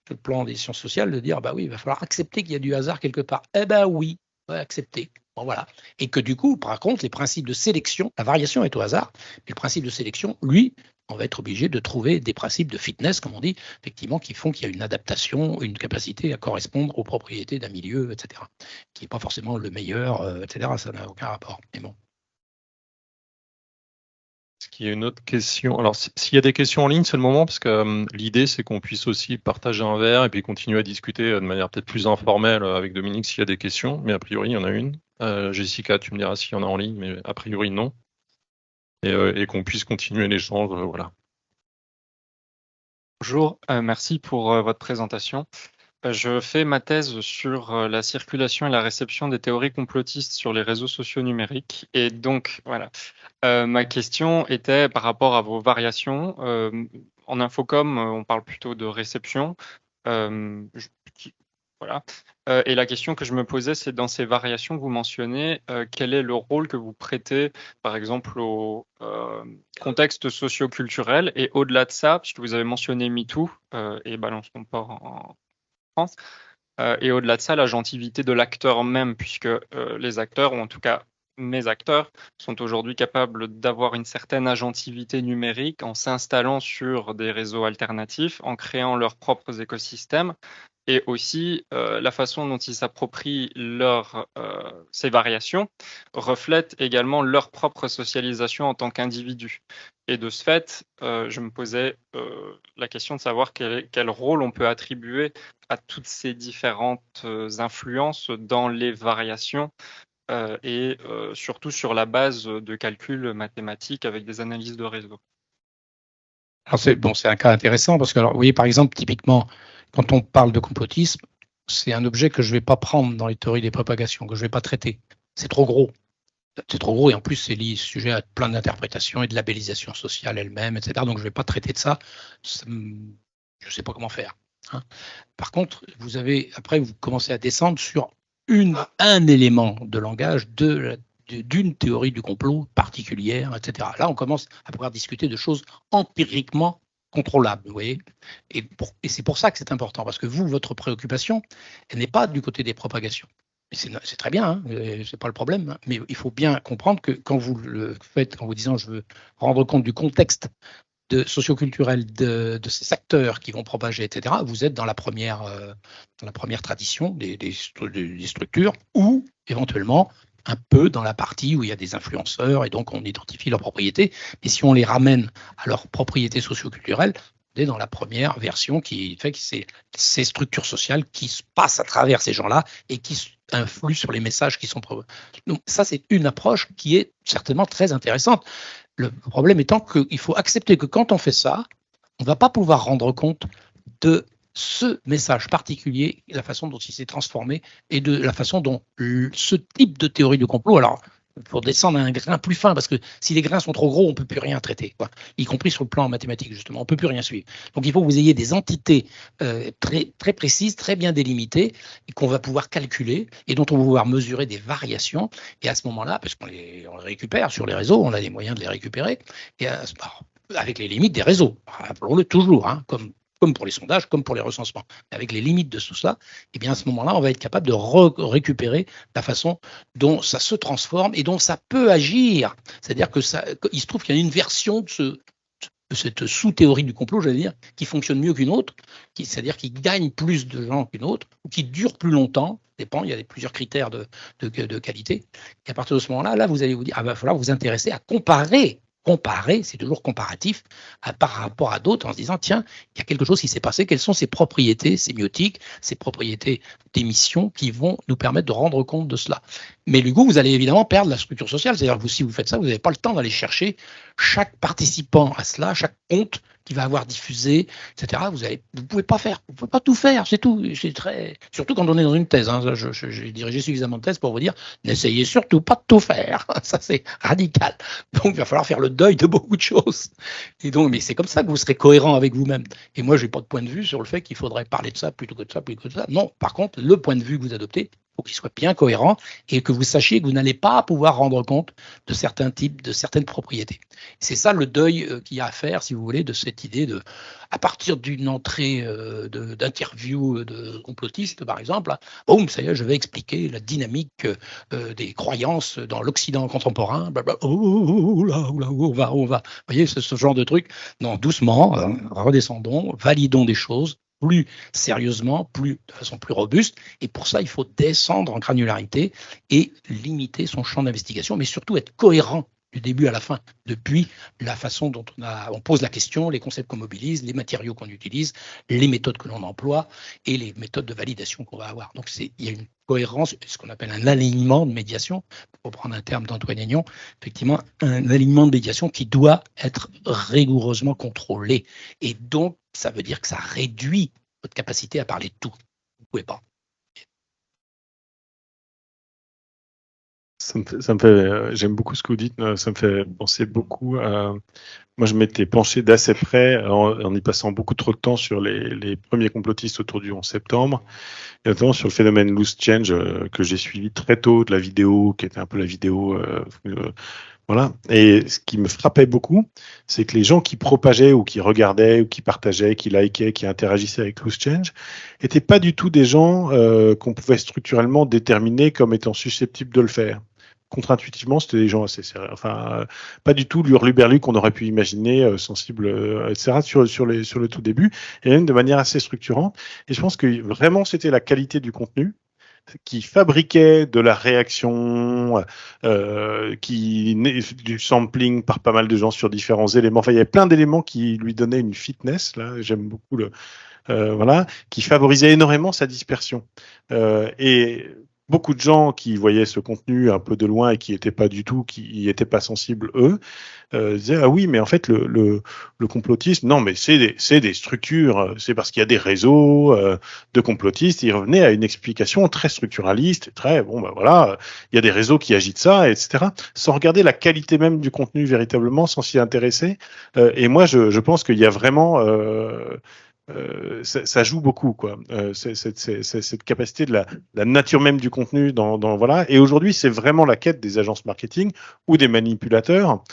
sur le plan des sciences sociales, de dire, bah oui, il va falloir accepter qu'il y a du hasard quelque part. Eh ben oui, ouais, accepter. Bon, voilà. Et que du coup, par contre, les principes de sélection, la variation est au hasard, mais le principe de sélection, lui, on va être obligé de trouver des principes de fitness, comme on dit, effectivement, qui font qu'il y a une adaptation, une capacité à correspondre aux propriétés d'un milieu, etc. Qui n'est pas forcément le meilleur, etc. Ça n'a aucun rapport. Mais bon. Est-ce qu'il y a une autre question? Alors, s'il y a des questions en ligne, c'est le moment, parce que l'idée, c'est qu'on puisse aussi partager un verre et puis continuer à discuter de manière peut-être plus informelle avec Dominique s'il y a des questions. Mais a priori, il y en a une. Jessica, tu me diras s'il y en a en ligne, mais a priori, non. Et qu'on puisse continuer l'échange, voilà. Bonjour, merci pour votre présentation. Je fais ma thèse sur la circulation et la réception des théories complotistes sur les réseaux sociaux numériques. Et donc, voilà, ma question était par rapport à vos variations. En Infocom, on parle plutôt de réception. Voilà. Et la question que je me posais, c'est dans ces variations que vous mentionnez, quel est le rôle que vous prêtez, par exemple, au contexte socio-culturel et au-delà de ça, puisque vous avez mentionné MeToo et Balance ton port en France, et au-delà de ça, l'agentivité de l'acteur même, puisque les acteurs, ou en tout cas mes acteurs, sont aujourd'hui capables d'avoir une certaine agentivité numérique en s'installant sur des réseaux alternatifs, en créant leurs propres écosystèmes. Et aussi, la façon dont ils s'approprient ces variations reflète également leur propre socialisation en tant qu'individu. Et de ce fait, je me posais la question de savoir quel rôle on peut attribuer à toutes ces différentes influences dans les variations et surtout sur la base de calculs mathématiques avec des analyses de réseau. Alors c'est un cas intéressant parce que, alors, vous voyez, par exemple, typiquement, quand on parle de complotisme, c'est un objet que je ne vais pas prendre dans les théories des propagations, que je ne vais pas traiter. C'est trop gros. C'est trop gros et en plus, c'est sujet à plein d'interprétations et de labellisation sociale elle-même, etc. Donc, je ne vais pas traiter de ça. Je ne sais pas comment faire. Hein. Par contre, après, vous commencez à descendre sur un élément de langage d'une théorie du complot particulière, etc. Là, on commence à pouvoir discuter de choses empiriquement contrôlables, vous voyez. Et c'est pour ça que c'est important, parce que votre préoccupation, elle n'est pas du côté des propagations. C'est très bien, hein, c'est pas le problème, hein, mais il faut bien comprendre que quand vous le faites, en vous disant je veux rendre compte du contexte socioculturel de ces acteurs qui vont propager, etc., vous êtes dans la première tradition des structures, ou éventuellement un peu dans la partie où il y a des influenceurs et donc on identifie leurs propriétés. Mais si on les ramène à leurs propriétés socioculturelles, on est dans la première version qui fait que c'est ces structures sociales qui se passent à travers ces gens-là et qui influent sur les messages qui sont... Donc ça, c'est une approche qui est certainement très intéressante. Le problème étant qu'il faut accepter que quand on fait ça, on ne va pas pouvoir rendre compte de ce message particulier, la façon dont il s'est transformé et de la façon dont ce type de théorie du complot, alors pour descendre à un grain plus fin, parce que si les grains sont trop gros, on ne peut plus rien traiter, quoi. Y compris sur le plan mathématique, justement, on ne peut plus rien suivre. Donc il faut que vous ayez des entités très, très précises, très bien délimitées, et qu'on va pouvoir calculer, et dont on va pouvoir mesurer des variations, et à ce moment-là, parce qu'on les récupère sur les réseaux, on a les moyens de les récupérer, et avec les limites des réseaux, rappelons-le toujours, hein, comme pour les sondages, comme pour les recensements. Avec les limites de tout cela, eh bien à ce moment-là, on va être capable de récupérer la façon dont ça se transforme et dont ça peut agir. C'est-à-dire il se trouve qu'il y a une version de cette sous-théorie du complot, j'allais dire, qui fonctionne mieux qu'une autre, c'est-à-dire qui gagne plus de gens qu'une autre, ou qui dure plus longtemps, dépend, il y a plusieurs critères de qualité. Et à partir de ce moment-là, vous allez vous dire, il va falloir vous intéresser à comparer comparer, c'est toujours comparatif par rapport à d'autres en se disant tiens, il y a quelque chose qui s'est passé, quelles sont ces propriétés sémiotiques, ces propriétés d'émission qui vont nous permettre de rendre compte de cela. Mais du coup, vous allez évidemment perdre la structure sociale, c'est-à-dire que si vous faites ça, vous n'avez pas le temps d'aller chercher chaque participant à cela, chaque compte qui va avoir diffusé, etc. Vous pouvez pas tout faire, c'est tout. Surtout quand on est dans une thèse. Hein. J'ai dirigé suffisamment de thèses pour vous dire, n'essayez surtout pas de tout faire. Ça, c'est radical. Donc, il va falloir faire le deuil de beaucoup de choses. Et donc, mais c'est comme ça que vous serez cohérent avec vous-même. Et moi, j'ai pas de point de vue sur le fait qu'il faudrait parler de ça plutôt que de ça, plutôt que de ça. Non, par contre, le point de vue que vous adoptez, faut qu'il soit bien cohérent et que vous sachiez que vous n'allez pas pouvoir rendre compte de certains types, de certaines propriétés. C'est ça le deuil qu'il y a à faire, si vous voulez, de cette idée de, à partir d'une entrée d'interview de complotistes, par exemple, boum, ça y est, je vais expliquer la dynamique des croyances dans l'Occident contemporain. On va. Vous voyez, ce genre de truc. Non, doucement, redescendons, validons des choses plus sérieusement, de façon plus robuste. Et pour ça, il faut descendre en granularité et limiter son champ d'investigation, mais surtout être cohérent du début à la fin, depuis la façon dont on pose la question, les concepts qu'on mobilise, les matériaux qu'on utilise, les méthodes que l'on emploie et les méthodes de validation qu'on va avoir. Donc, il y a une cohérence, ce qu'on appelle un alignement de médiation, pour prendre un terme d'Antoine Aignan, effectivement, un alignement de médiation qui doit être rigoureusement contrôlé. Et donc, ça veut dire que ça réduit votre capacité à parler de tout. Vous ne pouvez pas. J'aime beaucoup ce que vous dites, ça me fait penser beaucoup à... Moi, je m'étais penché d'assez près, en y passant beaucoup trop de temps sur les premiers complotistes autour du 11 septembre, et notamment sur le phénomène loose change que j'ai suivi très tôt de la vidéo, qui était un peu la vidéo... voilà. Et ce qui me frappait beaucoup, c'est que les gens qui propageaient ou qui regardaient ou qui partageaient, qui likaient, qui interagissaient avec Loose Change, n'étaient pas du tout des gens qu'on pouvait structurellement déterminer comme étant susceptibles de le faire. Contre-intuitivement, c'était des gens assez sérieux. Enfin, pas du tout l'hurluberlu qu'on aurait pu imaginer, sensible, etc., sur le tout début, et même de manière assez structurante. Et je pense que vraiment, c'était la qualité du contenu qui fabriquait de la réaction, du sampling par pas mal de gens sur différents éléments. Enfin, il y avait plein d'éléments qui lui donnaient une fitness. Là, j'aime beaucoup voilà, qui favorisait énormément sa dispersion. Et beaucoup de gens qui voyaient ce contenu un peu de loin et qui n'étaient pas du tout, qui n'y étaient pas sensibles, eux, disaient ah oui, mais en fait le complotisme, non, mais c'est des structures, c'est parce qu'il y a des réseaux de complotistes. Ils revenaient à une explication très structuraliste, très bon, ben voilà, il y a des réseaux qui agitent ça, etc. Sans regarder la qualité même du contenu véritablement, sans s'y intéresser. Et moi, je pense qu'il y a vraiment ça joue beaucoup, quoi. Cette capacité de la nature même du contenu voilà. Et aujourd'hui, c'est vraiment la quête des agences marketing ou des manipulateurs.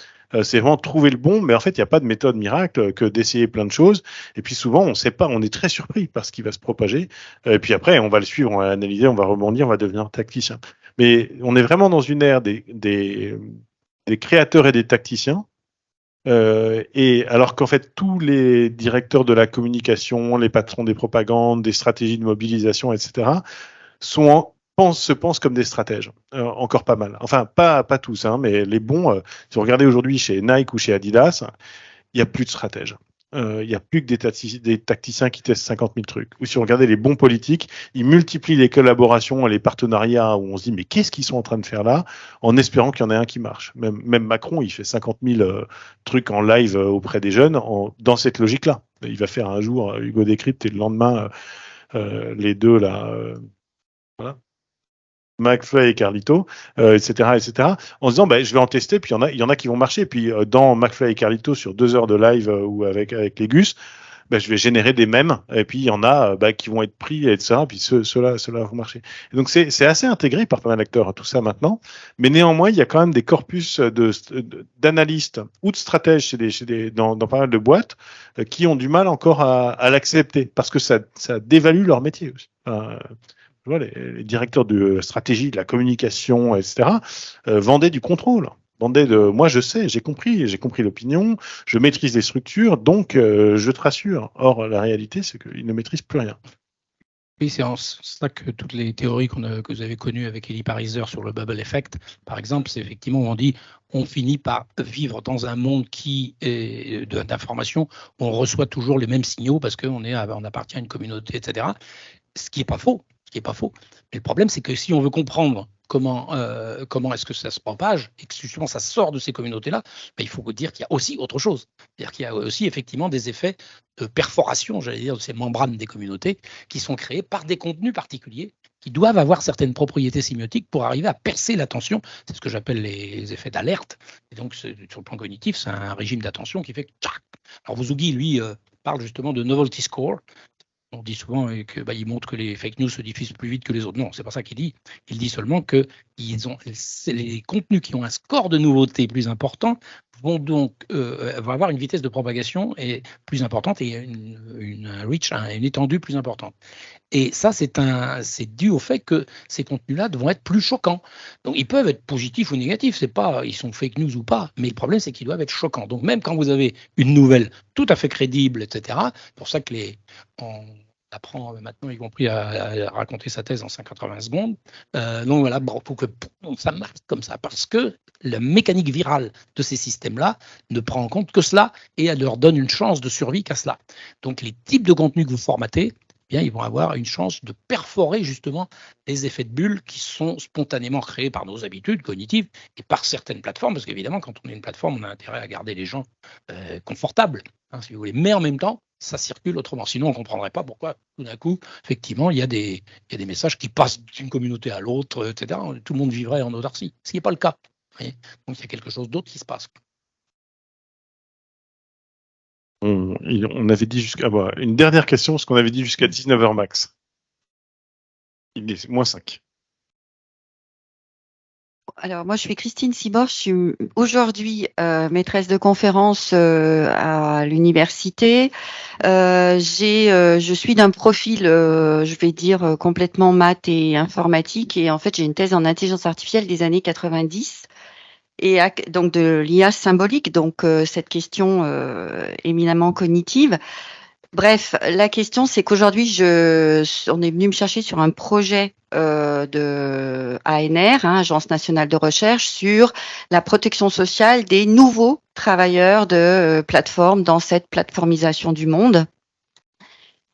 C'est vraiment trouver le bon, mais en fait, il n'y a pas de méthode miracle que d'essayer plein de choses. Et puis souvent, on ne sait pas, on est très surpris par ce qui va se propager. Et puis après, on va le suivre, on va l'analyser, on va rebondir, on va devenir tacticien. Mais on est vraiment dans une ère des créateurs et des tacticiens. Et alors qu'en fait, tous les directeurs de la communication, les patrons des propagandes, des stratégies de mobilisation, etc., se pensent comme des stratèges. Encore pas mal. Enfin, pas tous, hein, mais les bons. Si vous regardez aujourd'hui chez Nike ou chez Adidas, il n'y a plus de stratèges. Il n'y a plus que des tacticiens qui testent 50 000 trucs. Ou si vous regardez les bons politiques, ils multiplient les collaborations et les partenariats où on se dit mais qu'est-ce qu'ils sont en train de faire là, en espérant qu'il y en ait un qui marche. Même Macron, il fait 50 000 trucs en live auprès des jeunes dans cette logique-là. Il va faire un jour Hugo Décrypte et le lendemain les deux là. Voilà. McFly et Carlito, etc., en se disant, je vais en tester, puis il y en a qui vont marcher, puis dans McFly et Carlito, sur 2 heures de live ou avec les Gus, je vais générer des mèmes, et puis il y en a qui vont être pris, etc., puis ceux-là vont marcher. Et donc c'est assez intégré par pas mal d'acteurs, tout ça maintenant, mais néanmoins, il y a quand même des corpus d'analystes ou de stratèges dans pas mal de boîtes qui ont du mal encore à l'accepter, parce que ça dévalue leur métier aussi. Les directeurs de stratégie, de la communication, etc., vendaient du contrôle. Moi je sais, j'ai compris l'opinion, je maîtrise les structures, donc je te rassure. Or, la réalité, c'est qu'ils ne maîtrisent plus rien. Oui, c'est en ça que toutes les théories que vous avez connues avec Eli Pariser sur le bubble effect, par exemple, c'est effectivement où on dit on finit par vivre dans un monde qui est d'information, où on reçoit toujours les mêmes signaux parce qu'on on appartient à une communauté, etc. Ce qui n'est pas faux, ce qui est pas faux. Mais le problème, c'est que si on veut comprendre comment est-ce que ça se propage et que justement ça sort de ces communautés-là, ben, il faut dire qu'il y a aussi autre chose. C'est-à-dire qu'il y a aussi effectivement des effets de perforation, j'allais dire, de ces membranes des communautés qui sont créées par des contenus particuliers qui doivent avoir certaines propriétés sémiotiques pour arriver à percer l'attention. C'est ce que j'appelle les effets d'alerte. Et donc, sur le plan cognitif, c'est un régime d'attention qui fait que tchac. Alors, Vossoughi, lui, parle justement de novelty score. On dit souvent que il montre que les fake news se diffusent plus vite que les autres. Non, c'est pas ça qu'il dit. Il dit seulement que les contenus qui ont un score de nouveauté plus important vont donc vont avoir une vitesse de propagation plus importante et une reach, une étendue plus importante. Et ça, c'est dû au fait que ces contenus-là vont être plus choquants. Donc, ils peuvent être positifs ou négatifs. C'est pas, ils sont fake news ou pas. Mais le problème, c'est qu'ils doivent être choquants. Donc, même quand vous avez une nouvelle tout à fait crédible, etc. C'est pour ça que on apprend maintenant, y compris à raconter sa thèse en 180 secondes. Donc voilà, pour que ça marche comme ça, parce que la mécanique virale de ces systèmes-là ne prend en compte que cela et elle leur donne une chance de survie qu'à cela. Donc les types de contenus que vous formatez, eh bien, ils vont avoir une chance de perforer justement les effets de bulle qui sont spontanément créés par nos habitudes cognitives et par certaines plateformes, parce qu'évidemment, quand on est une plateforme, on a intérêt à garder les gens confortables, si vous voulez. Mais en même temps, ça circule autrement. Sinon, on ne comprendrait pas pourquoi, tout d'un coup, effectivement, il y a des messages qui passent d'une communauté à l'autre, etc. Tout le monde vivrait en autarcie, ce qui n'est pas le cas. Vous voyez. Donc, il y a quelque chose d'autre qui se passe. On avait dit une dernière question, parce qu'on avait dit jusqu'à 19h max. Il est -5. Alors, moi, je suis Christine Sibor. Je suis aujourd'hui maîtresse de conférence à l'université. Je suis d'un profil, je vais dire, complètement maths et informatique. Et en fait, j'ai une thèse en intelligence artificielle des années 90. Et donc de l'IA symbolique, donc cette question éminemment cognitive. Bref, la question, c'est qu'aujourd'hui, on est venu me chercher sur un projet de ANR, Agence nationale de recherche, sur la protection sociale des nouveaux travailleurs de plateforme dans cette plateformisation du monde.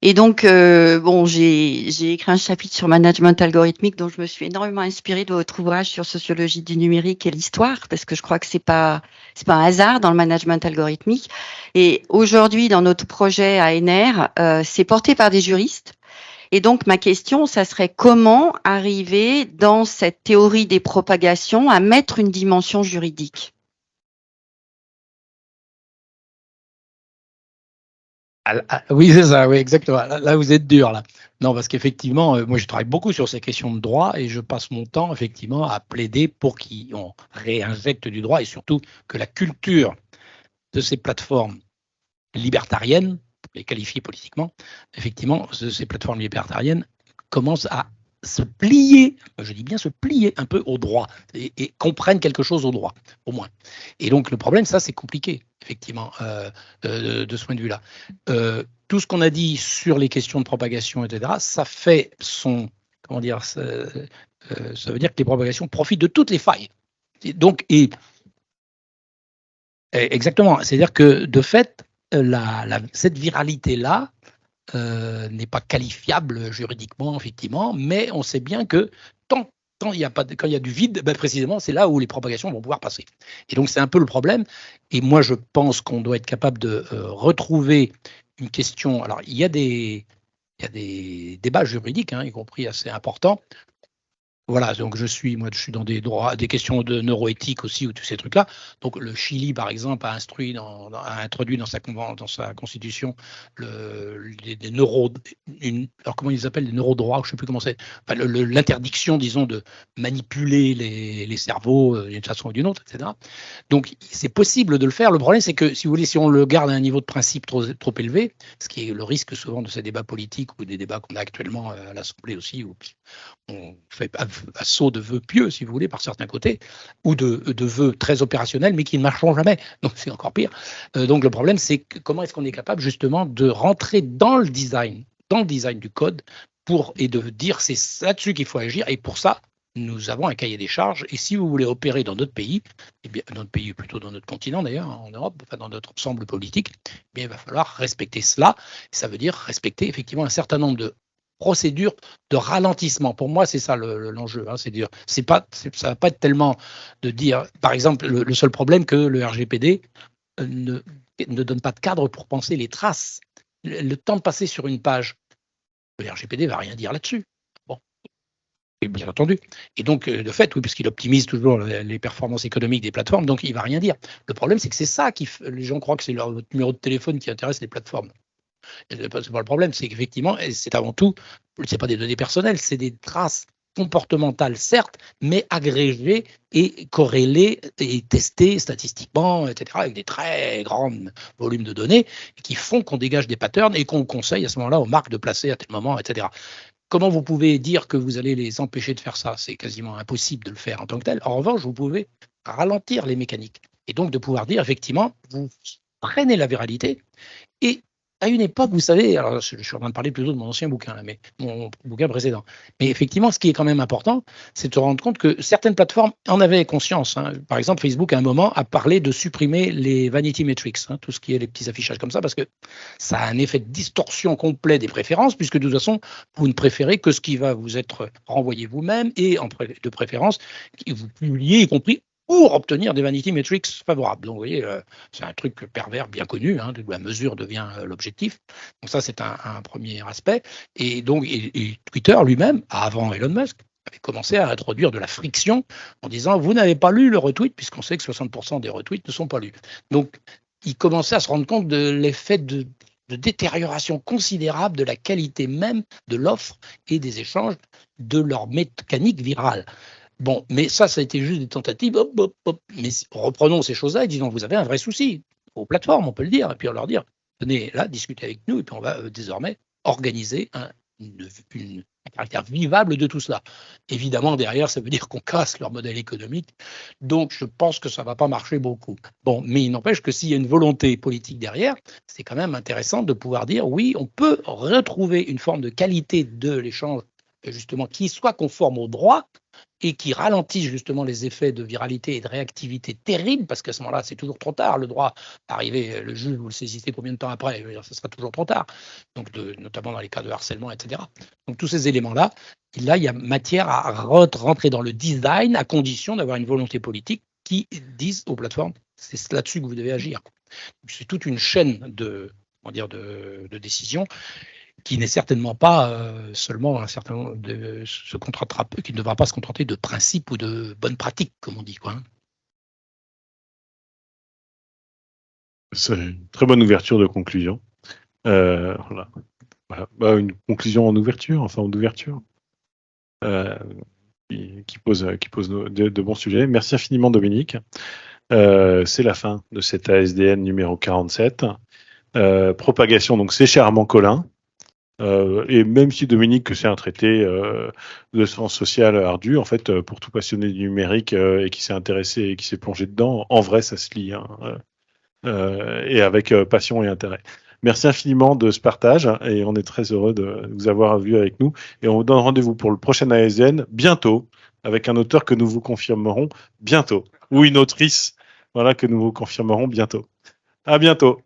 Et donc, j'ai écrit un chapitre sur management algorithmique dont je me suis énormément inspirée de votre ouvrage sur sociologie du numérique et l'histoire, parce que je crois que c'est pas un hasard dans le management algorithmique. Et aujourd'hui, dans notre projet ANR, c'est porté par des juristes. Et donc, ma question, ça serait comment arriver dans cette théorie des propagations à mettre une dimension juridique? Oui, c'est ça, oui, exactement. Là, vous êtes dur, là. Non, parce qu'effectivement, moi, je travaille beaucoup sur ces questions de droit et je passe mon temps, effectivement, à plaider pour qu'on réinjecte du droit et surtout que la culture de ces plateformes libertariennes, pour les qualifier politiquement, effectivement, ces plateformes libertariennes commencent à se plier, je dis bien se plier un peu au droit et comprennent quelque chose au droit, au moins. Et donc, le problème, ça, c'est compliqué, effectivement, de ce point de vue-là. Tout ce qu'on a dit sur les questions de propagation, etc., ça fait comment dire, ça veut dire que les propagations profitent de toutes les failles. Donc, exactement, c'est-à-dire que, de fait, cette viralité-là, n'est pas qualifiable juridiquement, effectivement, mais on sait bien que quand il y a du vide, ben précisément, c'est là où les propagations vont pouvoir passer. Et donc, c'est un peu le problème. Et moi, je pense qu'on doit être capable de retrouver une question. Alors, il y a des débats juridiques, y compris assez importants. Voilà, donc je suis dans des questions de neuroéthique aussi, ou tous ces trucs-là. Donc le Chili, par exemple, a introduit dans sa constitution des alors comment ils appellent, les neurodroits, je ne sais plus comment c'est, enfin, l'interdiction, disons, de manipuler les cerveaux d'une façon ou d'une autre, etc. Donc c'est possible de le faire. Le problème, c'est que, si vous voulez, si on le garde à un niveau de principe trop élevé, ce qui est le risque souvent de ces débats politiques ou des débats qu'on a actuellement à l'Assemblée aussi, où on fait assaut de vœux pieux, si vous voulez, par certains côtés, ou de vœux très opérationnels, mais qui ne marcheront jamais. Donc, c'est encore pire. Donc, le problème, c'est comment est-ce qu'on est capable, justement, de rentrer dans le design du code, et de dire c'est là-dessus qu'il faut agir. Et pour ça, nous avons un cahier des charges. Et si vous voulez opérer dans notre pays, eh bien, notre pays, plutôt dans notre continent d'ailleurs, en Europe, enfin dans notre ensemble politique, eh bien, il va falloir respecter cela. Ça veut dire respecter effectivement un certain nombre de procédures de ralentissement. Pour moi, c'est ça l'enjeu. Hein, c'est-à-dire, ça va pas être tellement de dire, par exemple, le seul problème que le RGPD ne donne pas de cadre pour penser les traces. Le temps de passer sur une page, le RGPD va rien dire là-dessus. Bon, et bien entendu. Et donc, de fait, oui, puisqu'il optimise toujours les performances économiques des plateformes, donc il va rien dire. Le problème, c'est que c'est ça les gens croient que c'est leur numéro de téléphone qui intéresse les plateformes. C'est pas le problème, c'est qu'effectivement, c'est avant tout, c'est pas des données personnelles, c'est des traces comportementales, certes, mais agrégées et corrélées et testées statistiquement, etc., avec des très grands volumes de données qui font qu'on dégage des patterns et qu'on conseille à ce moment-là aux marques de placer à tel moment, etc. Comment vous pouvez dire que vous allez les empêcher de faire ça? C'est quasiment impossible de le faire en tant que tel. En revanche, vous pouvez ralentir les mécaniques et donc de pouvoir dire, effectivement, vous freinez la viralité et à une époque, vous savez, alors je suis en train de parler plutôt de mon ancien bouquin, là, mais mon bouquin précédent. Mais effectivement, ce qui est quand même important, c'est de se rendre compte que certaines plateformes en avaient conscience. Hein. Par exemple, Facebook, à un moment, a parlé de supprimer les vanity metrics, hein, tout ce qui est les petits affichages comme ça, parce que ça a un effet de distorsion complet des préférences, puisque de toute façon, vous ne préférez que ce qui va vous être renvoyé vous-même et de préférence, vous publiez, y compris pour obtenir des vanity metrics favorables. Donc, vous voyez, c'est un truc pervers bien connu, hein, la mesure devient l'objectif. Donc ça, c'est un premier aspect. Et donc, et Twitter lui-même, avant Elon Musk, avait commencé à introduire de la friction en disant, vous n'avez pas lu le retweet, puisqu'on sait que 60% des retweets ne sont pas lus. Donc, il commençait à se rendre compte de l'effet de détérioration considérable de la qualité même de l'offre et des échanges de leur mécanique virale. Bon, mais ça a été juste des tentatives. Mais reprenons ces choses-là et disons, vous avez un vrai souci aux plateformes, on peut le dire, et puis on leur dire, venez là, discutez avec nous, et puis on va désormais organiser un caractère vivable de tout cela. Évidemment, derrière, ça veut dire qu'on casse leur modèle économique, donc je pense que ça ne va pas marcher beaucoup. Bon, mais il n'empêche que s'il y a une volonté politique derrière, c'est quand même intéressant de pouvoir dire, oui, on peut retrouver une forme de qualité de l'échange, justement, qui soit conforme au droit, et qui ralentissent justement les effets de viralité et de réactivité terribles, parce qu'à ce moment-là, c'est toujours trop tard. Le droit, arrivé, le juge, vous le saisissez combien de temps après? Ce sera toujours trop tard, donc notamment dans les cas de harcèlement, etc. Donc tous ces éléments-là, là, il y a matière à rentrer dans le design à condition d'avoir une volonté politique qui dise aux plateformes, c'est là-dessus que vous devez agir. C'est toute une chaîne de décisions qui n'est certainement pas seulement un certain nombre qui ne devra pas se contenter de principes ou de bonnes pratiques, comme on dit, quoi. C'est une très bonne ouverture de conclusion. Voilà. Bah, une conclusion en ouverture, qui pose de bons sujets. Merci infiniment, Dominique. C'est la fin de cet ASDN numéro 47. Propagation, donc c'est chez Armand Collin. Et même si Dominique, que c'est un traité de sciences sociales ardu, en fait, pour tout passionné du numérique et qui s'est intéressé et qui s'est plongé dedans, en vrai, ça se lit, hein, et avec passion et intérêt. Merci infiniment de ce partage et on est très heureux de vous avoir vu avec nous. Et on vous donne rendez-vous pour le prochain ASN bientôt avec un auteur que nous vous confirmerons bientôt ou une autrice, voilà, que nous vous confirmerons bientôt. À bientôt.